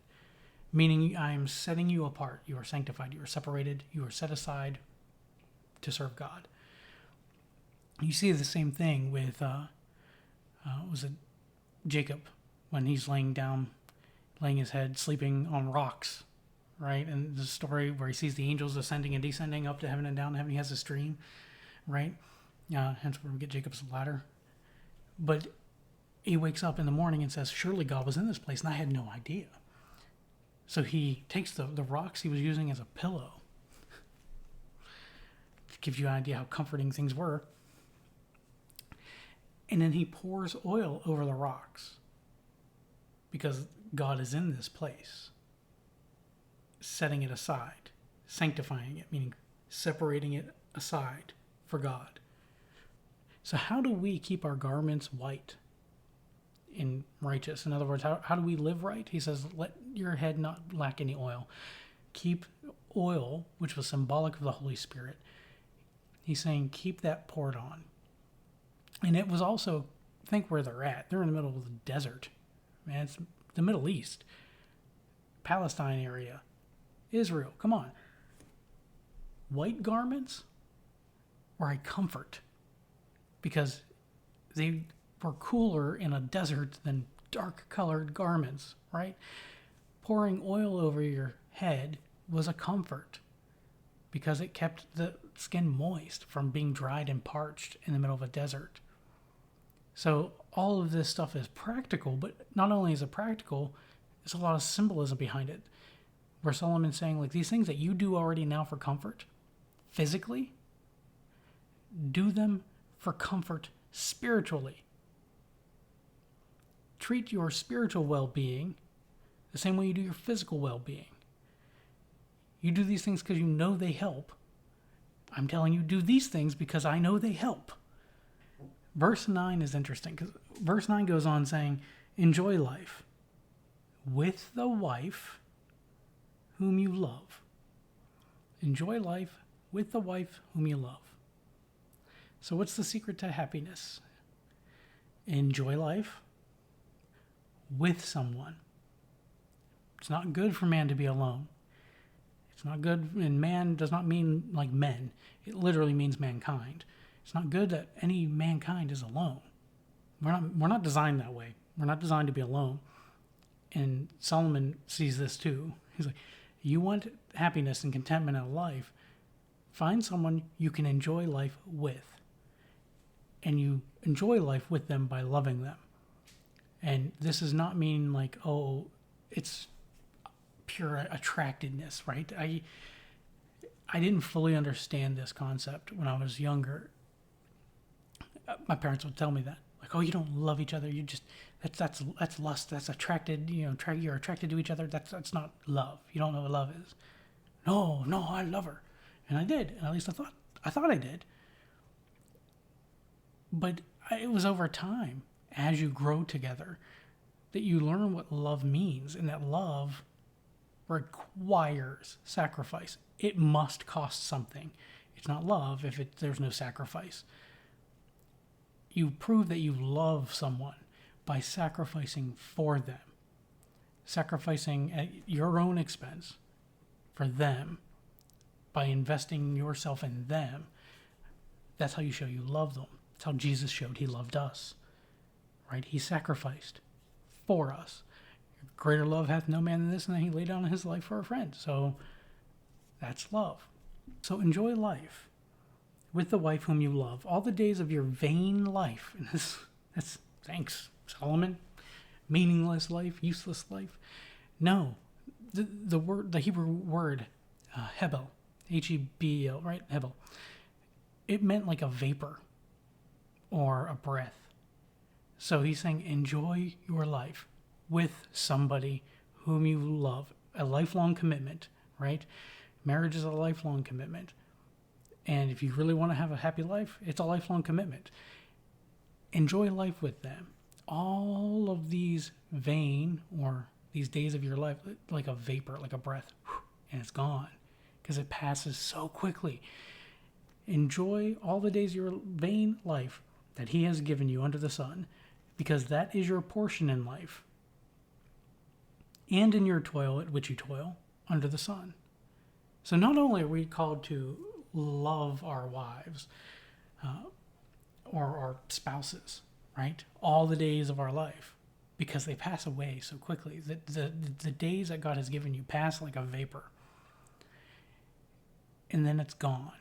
meaning I am setting you apart. You are sanctified. You are separated. You are set aside to serve God. You see the same thing with, was it Jacob, when he's laying his head, sleeping on rocks, right? And the story where he sees the angels ascending and descending up to heaven and down to heaven. He has this dream, right? Hence where we get Jacob's ladder. But he wakes up in the morning and says, surely God was in this place, and I had no idea. So he takes the rocks he was using as a pillow. To give you an idea how comforting things were. And then he pours oil over the rocks because God is in this place, setting it aside, sanctifying it, meaning separating it aside for God. So how do we keep our garments white and righteous? In other words, how do we live right? He says, let your head not lack any oil. Keep oil, which was symbolic of the Holy Spirit. He's saying, keep that poured on. And it was also, think where they're at. They're in the middle of the desert. Man, it's the Middle East. Palestine area. Israel, come on. White garments were a comfort because they were cooler in a desert than dark-colored garments, right? Pouring oil over your head was a comfort because it kept the skin moist from being dried and parched in the middle of a desert. So all of this stuff is practical, but not only is it practical, there's a lot of symbolism behind it. Where Solomon's saying, like, these things that you do already now for comfort, physically, do them for comfort spiritually. Treat your spiritual well-being the same way you do your physical well-being. You do these things because you know they help. I'm telling you, do these things because I know they help. Verse 9 is interesting because verse 9 goes on saying, enjoy life with the wife whom you love. Enjoy life with the wife whom you love. So what's the secret to happiness? Enjoy life with someone. It's not good for man to be alone. It's not good, and man does not mean like men. It literally means mankind. It's not good that any mankind is alone. We're not designed that way. We're not designed to be alone. And Solomon sees this too. He's like, you want happiness and contentment in life, find someone you can enjoy life with. And you enjoy life with them by loving them. And this does not mean like, oh, it's pure attractedness, right? I didn't fully understand this concept when I was younger. My parents would tell me that, like, oh, you don't love each other. You just that's lust. That's attracted. You're attracted to each other. That's not love. You don't know what love is. No, I love her, and I did. At least I thought I did. But it was over time, as you grow together, that you learn what love means, and that love requires sacrifice. It must cost something. It's not love if there's no sacrifice. You prove that you love someone by sacrificing for them, sacrificing at your own expense for them, by investing yourself in them. That's how you show you love them. That's how Jesus showed he loved us, right? He sacrificed for us. Greater love hath no man than this, and then he laid down his life for a friend. So that's love. So enjoy life with the wife whom you love all the days of your vain life. And that's thanks, Solomon. Meaningless life, useless life. No, the Hebrew word hebel, Hebel, right? Hebel. It meant like a vapor or a breath. So he's saying enjoy your life with somebody whom you love. A lifelong commitment, right? Marriage is a lifelong commitment. And if you really want to have a happy life, it's a lifelong commitment. Enjoy life with them. All of these vain, or these days of your life, like a vapor, like a breath, and it's gone because it passes so quickly. Enjoy all the days of your vain life that he has given you under the sun because that is your portion in life, and in your toil at which you toil under the sun. So not only are we called to love our wives or our spouses, right, all the days of our life, because they pass away so quickly. The days that God has given you pass like a vapor, and then it's gone.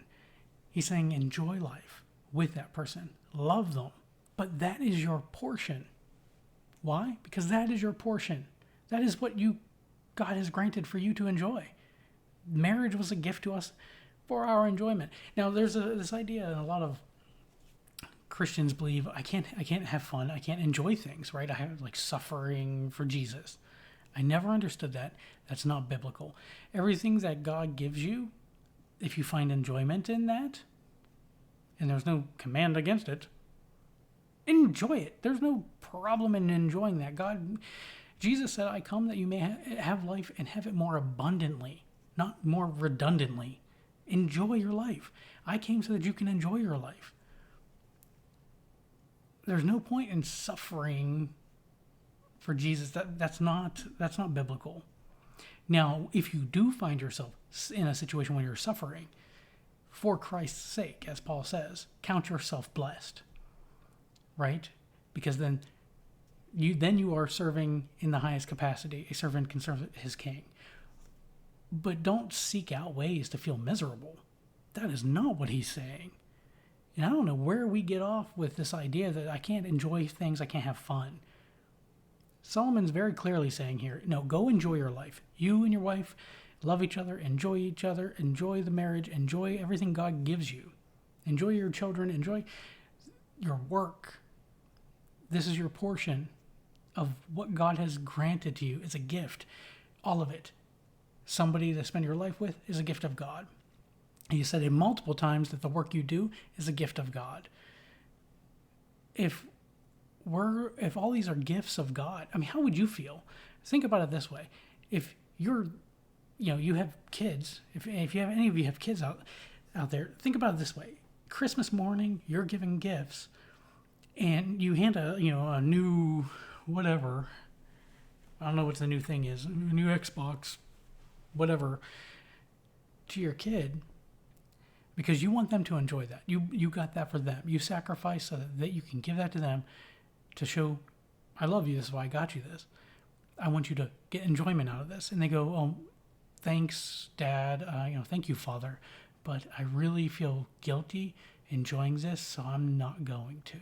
He's saying enjoy life with that person, love them, but that is your portion. Why? Because that is your portion. That is what God has granted for you to enjoy. Marriage was a gift to us for our enjoyment. Now, there's this idea, and a lot of Christians believe I can't have fun. I can't enjoy things, right? I have like suffering for Jesus. I never understood that. That's not biblical. Everything that God gives you, if you find enjoyment in that, and there's no command against it, enjoy it. There's no problem in enjoying that. Jesus said, I come that you may have life and have it more abundantly, not more redundantly. Enjoy your life. I came so that you can enjoy your life. There's no point in suffering for Jesus. That's not biblical. Now, if you do find yourself in a situation where you're suffering, for Christ's sake, as Paul says, count yourself blessed, right? Because then you are serving in the highest capacity. A servant can serve his king. But don't seek out ways to feel miserable. That is not what he's saying. And I don't know where we get off with this idea that I can't enjoy things, I can't have fun. Solomon's very clearly saying here, no, go enjoy your life. You and your wife love each other, enjoy the marriage, enjoy everything God gives you. Enjoy your children, enjoy your work. This is your portion of what God has granted to you. It's a gift. All of it. Somebody to spend your life with is a gift of God. He said it multiple times that the work you do is a gift of God. If all these are gifts of God, I mean, how would you feel? Think about it this way. If you have kids, if you have any of you have kids out there, think about it this way. Christmas morning, you're giving gifts, and you hand a new whatever. I don't know what the new thing is, a new Xbox, whatever, to your kid. Because you want them to enjoy that. You got that for them. You sacrifice so that you can give that to them to show, I love you, this is why I got you this. I want you to get enjoyment out of this. And they go, oh, thanks, Dad. Thank you, Father. But I really feel guilty enjoying this, so I'm not going to.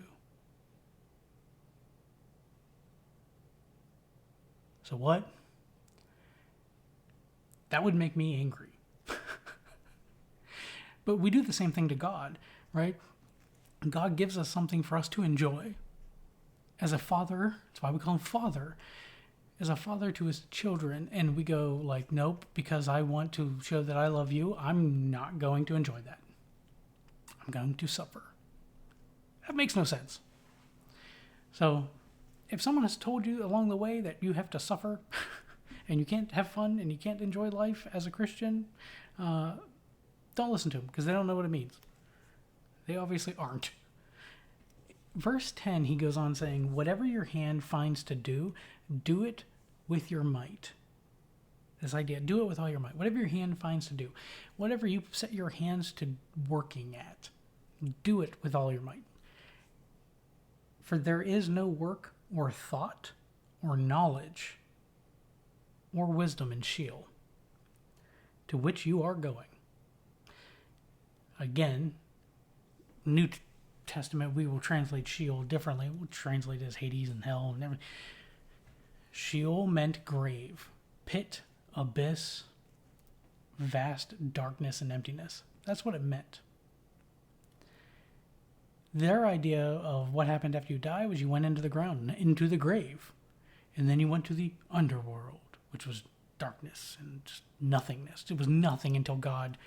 So what? That would make me angry. But we do the same thing to God, right? God gives us something for us to enjoy. As a father, that's why we call him Father. As a father to his children, and we go like, nope, because I want to show that I love you, I'm not going to enjoy that. I'm going to suffer. That makes no sense. So, if someone has told you along the way that you have to suffer, and you can't have fun, and you can't enjoy life as a Christian, don't listen to them, because they don't know what it means. They obviously aren't. Verse 10, he goes on saying, whatever your hand finds to do, do it with your might. This idea, do it with all your might. Whatever your hand finds to do, whatever you set your hands to working at, do it with all your might. For there is no work or thought or knowledge or wisdom in Sheol, to which you are going. Again, New Testament, we will translate Sheol differently. We'll translate it as Hades and hell and everything. Sheol meant grave, pit, abyss, vast darkness and emptiness. That's what it meant. Their idea of what happened after you die was you went into the ground, into the grave, and then you went to the underworld, which was darkness and just nothingness. It was nothing until God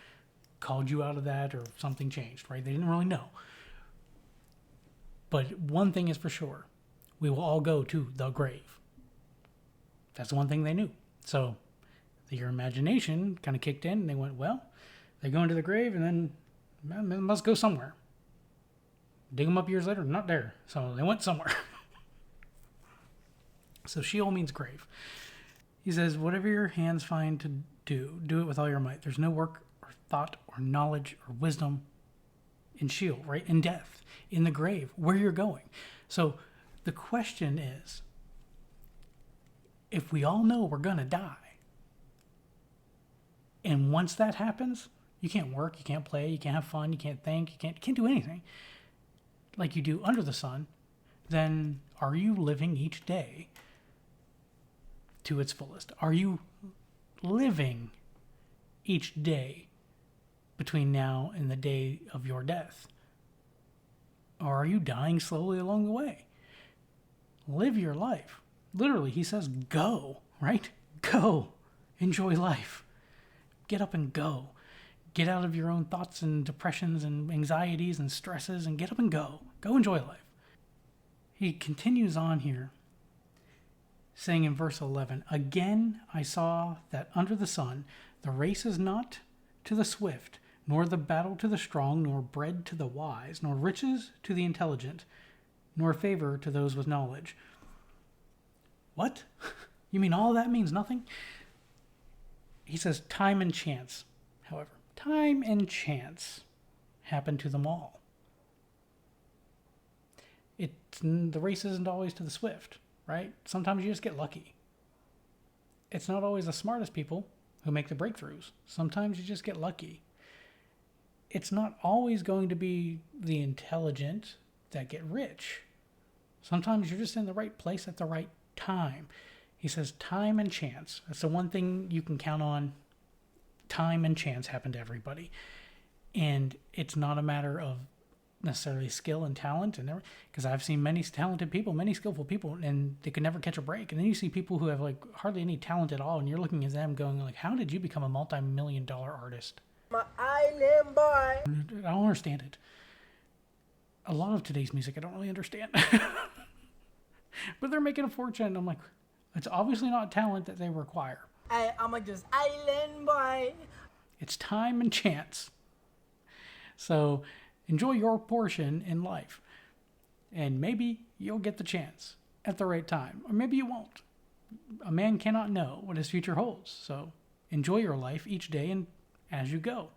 called you out of that or something changed, right? They didn't really know. But one thing is for sure, we will all go to the grave. That's the one thing they knew. So your imagination kind of kicked in and they went, well, they go into the grave and then they must go somewhere. Dig them up years later, not there. So they went somewhere. So Sheol means grave. He says, whatever your hands find to do, do it with all your might. There's no work or thought or knowledge or wisdom in Sheol, right? In death, in the grave, where you're going. So the question is, if we all know we're going to die, and once that happens, you can't work, you can't play, you can't have fun, you can't think, you can't do anything like you do under the sun, then are you living each day to its fullest? Are you living each day between now and the day of your death? Or are you dying slowly along the way? Live your life. Literally, he says, go, right? Go. Enjoy life. Get up and go. Get out of your own thoughts and depressions and anxieties and stresses and get up and go. Go enjoy life. He continues on here, saying in verse 11, again I saw that under the sun the race is not to the swift, nor the battle to the strong, nor bread to the wise, nor riches to the intelligent, nor favor to those with knowledge. What? You mean all that means nothing? He says time and chance, however. Time and chance happen to them all. The race isn't always to the swift, right? Sometimes you just get lucky. It's not always the smartest people who make the breakthroughs. Sometimes you just get lucky. It's not always going to be the intelligent that get rich. Sometimes you're just in the right place at the right time. He says time and chance. That's the one thing you can count on. Time and chance happen to everybody. And it's not a matter of necessarily skill and talent, and because I've seen many talented people, many skillful people, and they could never catch a break. And then you see people who have like hardly any talent at all, and you're looking at them going like, how did you become a multi-million-dollar artist? My island boy. I don't understand it. A lot of today's music I don't really understand. But they're making a fortune. I'm like, it's obviously not talent that they require. I'm just island boy. It's time and chance. So enjoy your portion in life. And maybe you'll get the chance at the right time. Or maybe you won't. A man cannot know what his future holds. So enjoy your life each day and as you go.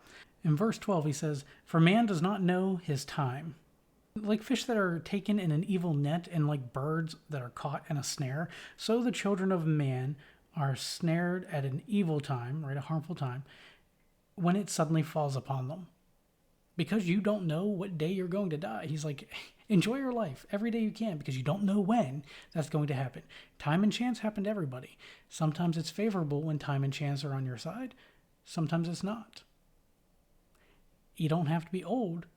In verse 12 he says, for man does not know his time. Like fish that are taken in an evil net, and like birds that are caught in a snare, so the children of man are snared at an evil time, right, a harmful time, when it suddenly falls upon them. Because you don't know what day you're going to die. He's like, enjoy your life every day you can, because you don't know when that's going to happen. Time and chance happen to everybody. Sometimes it's favorable when time and chance are on your side. Sometimes it's not. You don't have to be old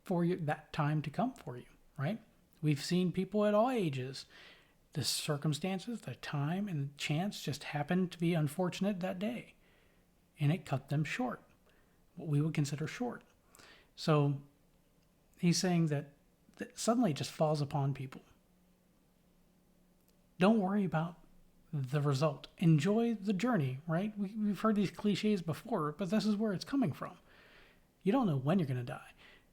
for that time to come for you, right? We've seen people at all ages. The circumstances, the time, and the chance just happened to be unfortunate that day. And it cut them short, what we would consider short. So he's saying that suddenly it just falls upon people. Don't worry about the result. Enjoy the journey, right? We've heard these cliches before, but this is where it's coming from. You don't know when you're going to die.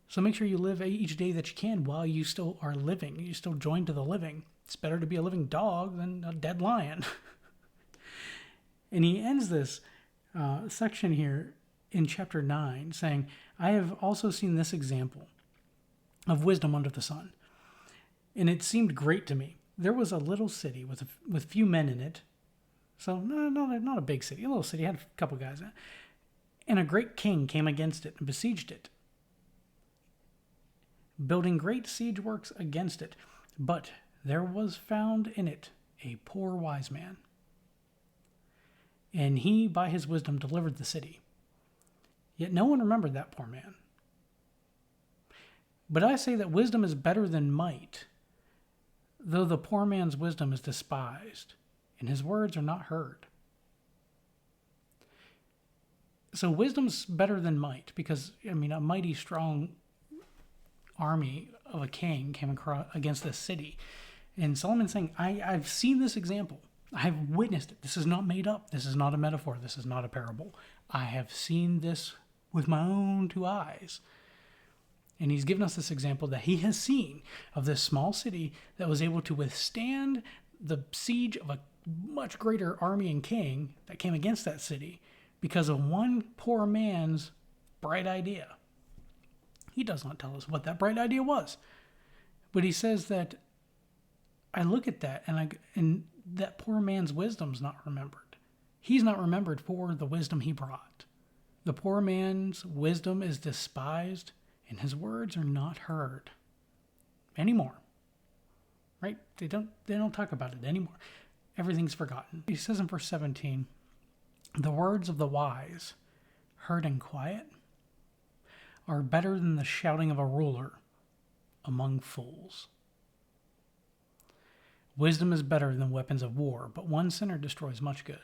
So make sure you live each day that you can while you still are living. You still join to the living. It's better to be a living dog than a dead lion. And he ends this section here in chapter 9 saying, I have also seen this example of wisdom under the sun, and it seemed great to me. There was a little city with few men in it. So not a big city, a little city, had a couple guys in it. And a great king came against it and besieged it, building great siege works against it. But there was found in it a poor wise man, and he by his wisdom delivered the city. Yet no one remembered that poor man. But I say that wisdom is better than might, though the poor man's wisdom is despised, and his words are not heard. So wisdom's better than might, because, a mighty strong army of a king came across against this city. And Solomon's saying, I've seen this example. I've witnessed it. This is not made up. This is not a metaphor. This is not a parable. I have seen this with my own two eyes. And he's given us this example that he has seen of this small city that was able to withstand the siege of a much greater army and king that came against that city because of one poor man's bright idea. He does not tell us what that bright idea was. But he says that I look at that and that poor man's wisdom's not remembered. He's not remembered for the wisdom he brought. The poor man's wisdom is despised and his words are not heard anymore. Right? They don't talk about it anymore. Everything's forgotten. He says in verse 17, the words of the wise, heard in quiet, are better than the shouting of a ruler among fools. Wisdom is better than weapons of war, but one sinner destroys much good.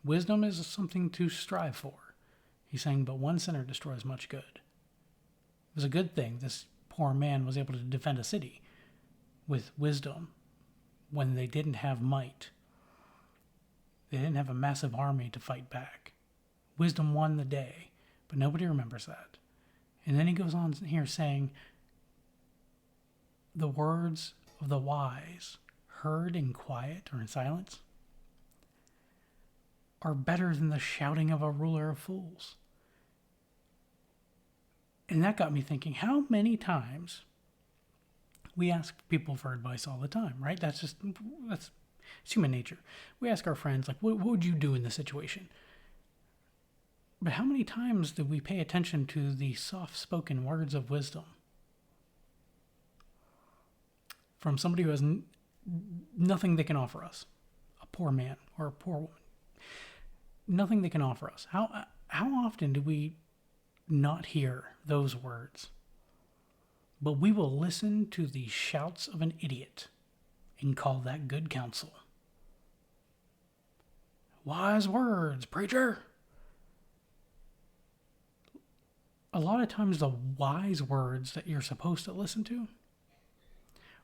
Wisdom is something to strive for. He's saying, but one sinner destroys much good. It was a good thing this poor man was able to defend a city with wisdom when they didn't have might. They didn't have a massive army to fight back. Wisdom won the day, but nobody remembers that. And then he goes on here saying, the words of the wise, heard in quiet or in silence, are better than the shouting of a ruler of fools. And that got me thinking, how many times we ask people for advice all the time, right? That's it's human nature. We ask our friends, like, what would you do in this situation? But how many times do we pay attention to the soft-spoken words of wisdom from somebody who has nothing they can offer us? A poor man or a poor woman. Nothing they can offer us. How often do we not hear those words? But we will listen to the shouts of an idiot and call that good counsel. Wise words, preacher. A lot of times the wise words that you're supposed to listen to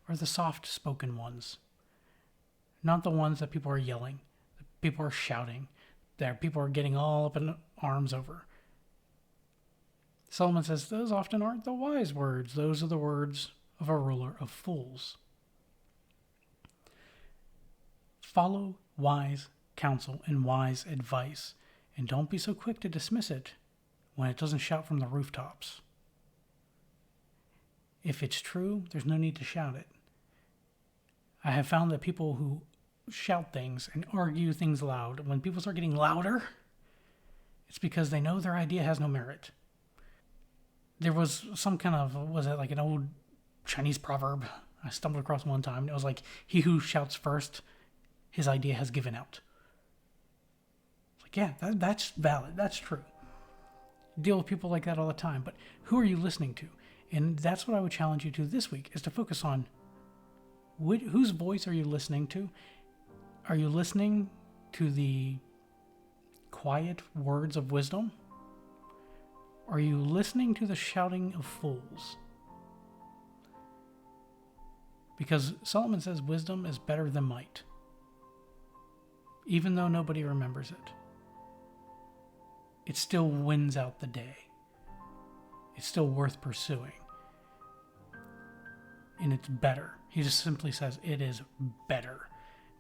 are the soft-spoken ones. Not the ones that people are yelling, that people are shouting, that people are getting all up in arms over. Solomon says those often aren't the wise words. Those are the words of a ruler of fools. Follow wise counsel and wise advice, and don't be so quick to dismiss it when it doesn't shout from the rooftops. If it's true, there's no need to shout it. I have found that people who shout things and argue things loud, when people start getting louder, it's because they know their idea has no merit. There was some kind of, was it like an old Chinese proverb I stumbled across one time, and it was like, he who shouts first, his idea has given out. It's like, yeah, that's valid, that's true. Deal with people like that all the time, but who are you listening to? And that's what I would challenge you to this week, is to focus on whose voice are you listening to? Are you listening to the quiet words of wisdom? Are you listening to the shouting of fools? Because Solomon says wisdom is better than might, even though nobody remembers it. It still wins out the day. It's still worth pursuing. And it's better. He just simply says it is better.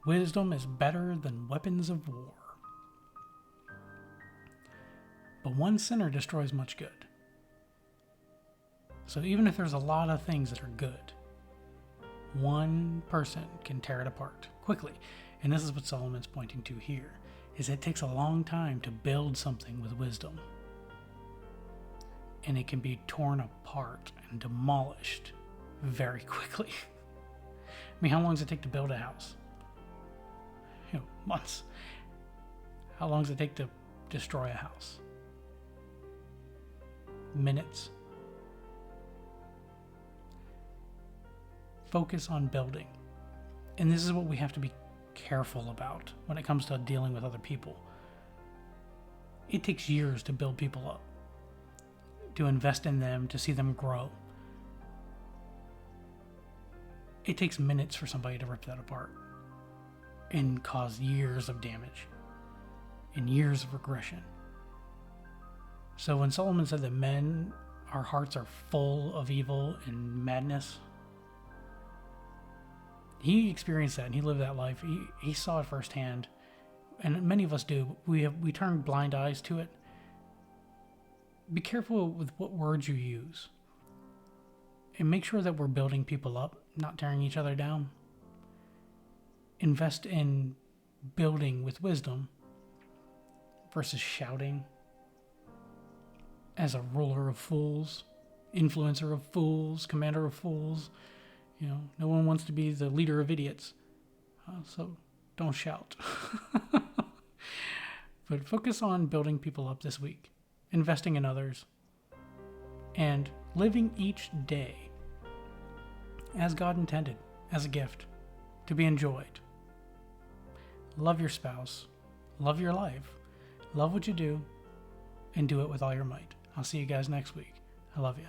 Wisdom is better than weapons of war. But one sinner destroys much good. So even if there's a lot of things that are good, one person can tear it apart quickly. And this is what Solomon's pointing to here, is it takes a long time to build something with wisdom. And it can be torn apart and demolished very quickly. I mean, how long does it take to build a house? Months. How long does it take to destroy a house? Minutes. Focus on building. And this is what we have to be careful about when it comes to dealing with other people. It takes years to build people up, to invest in them, to see them grow. It takes minutes for somebody to rip that apart and cause years of damage and years of regression. So when Solomon said that our hearts are full of evil and madness, He experienced that and he lived that life. He saw it firsthand. And many of us do. We turn blind eyes to it. Be careful with what words you use. And make sure that we're building people up, not tearing each other down. Invest in building with wisdom versus shouting as a ruler of fools, influencer of fools, commander of fools. No one wants to be the leader of idiots. So don't shout. But focus on building people up this week, investing in others, and living each day as God intended, as a gift, to be enjoyed. Love your spouse. Love your life. Love what you do, and do it with all your might. I'll see you guys next week. I love you.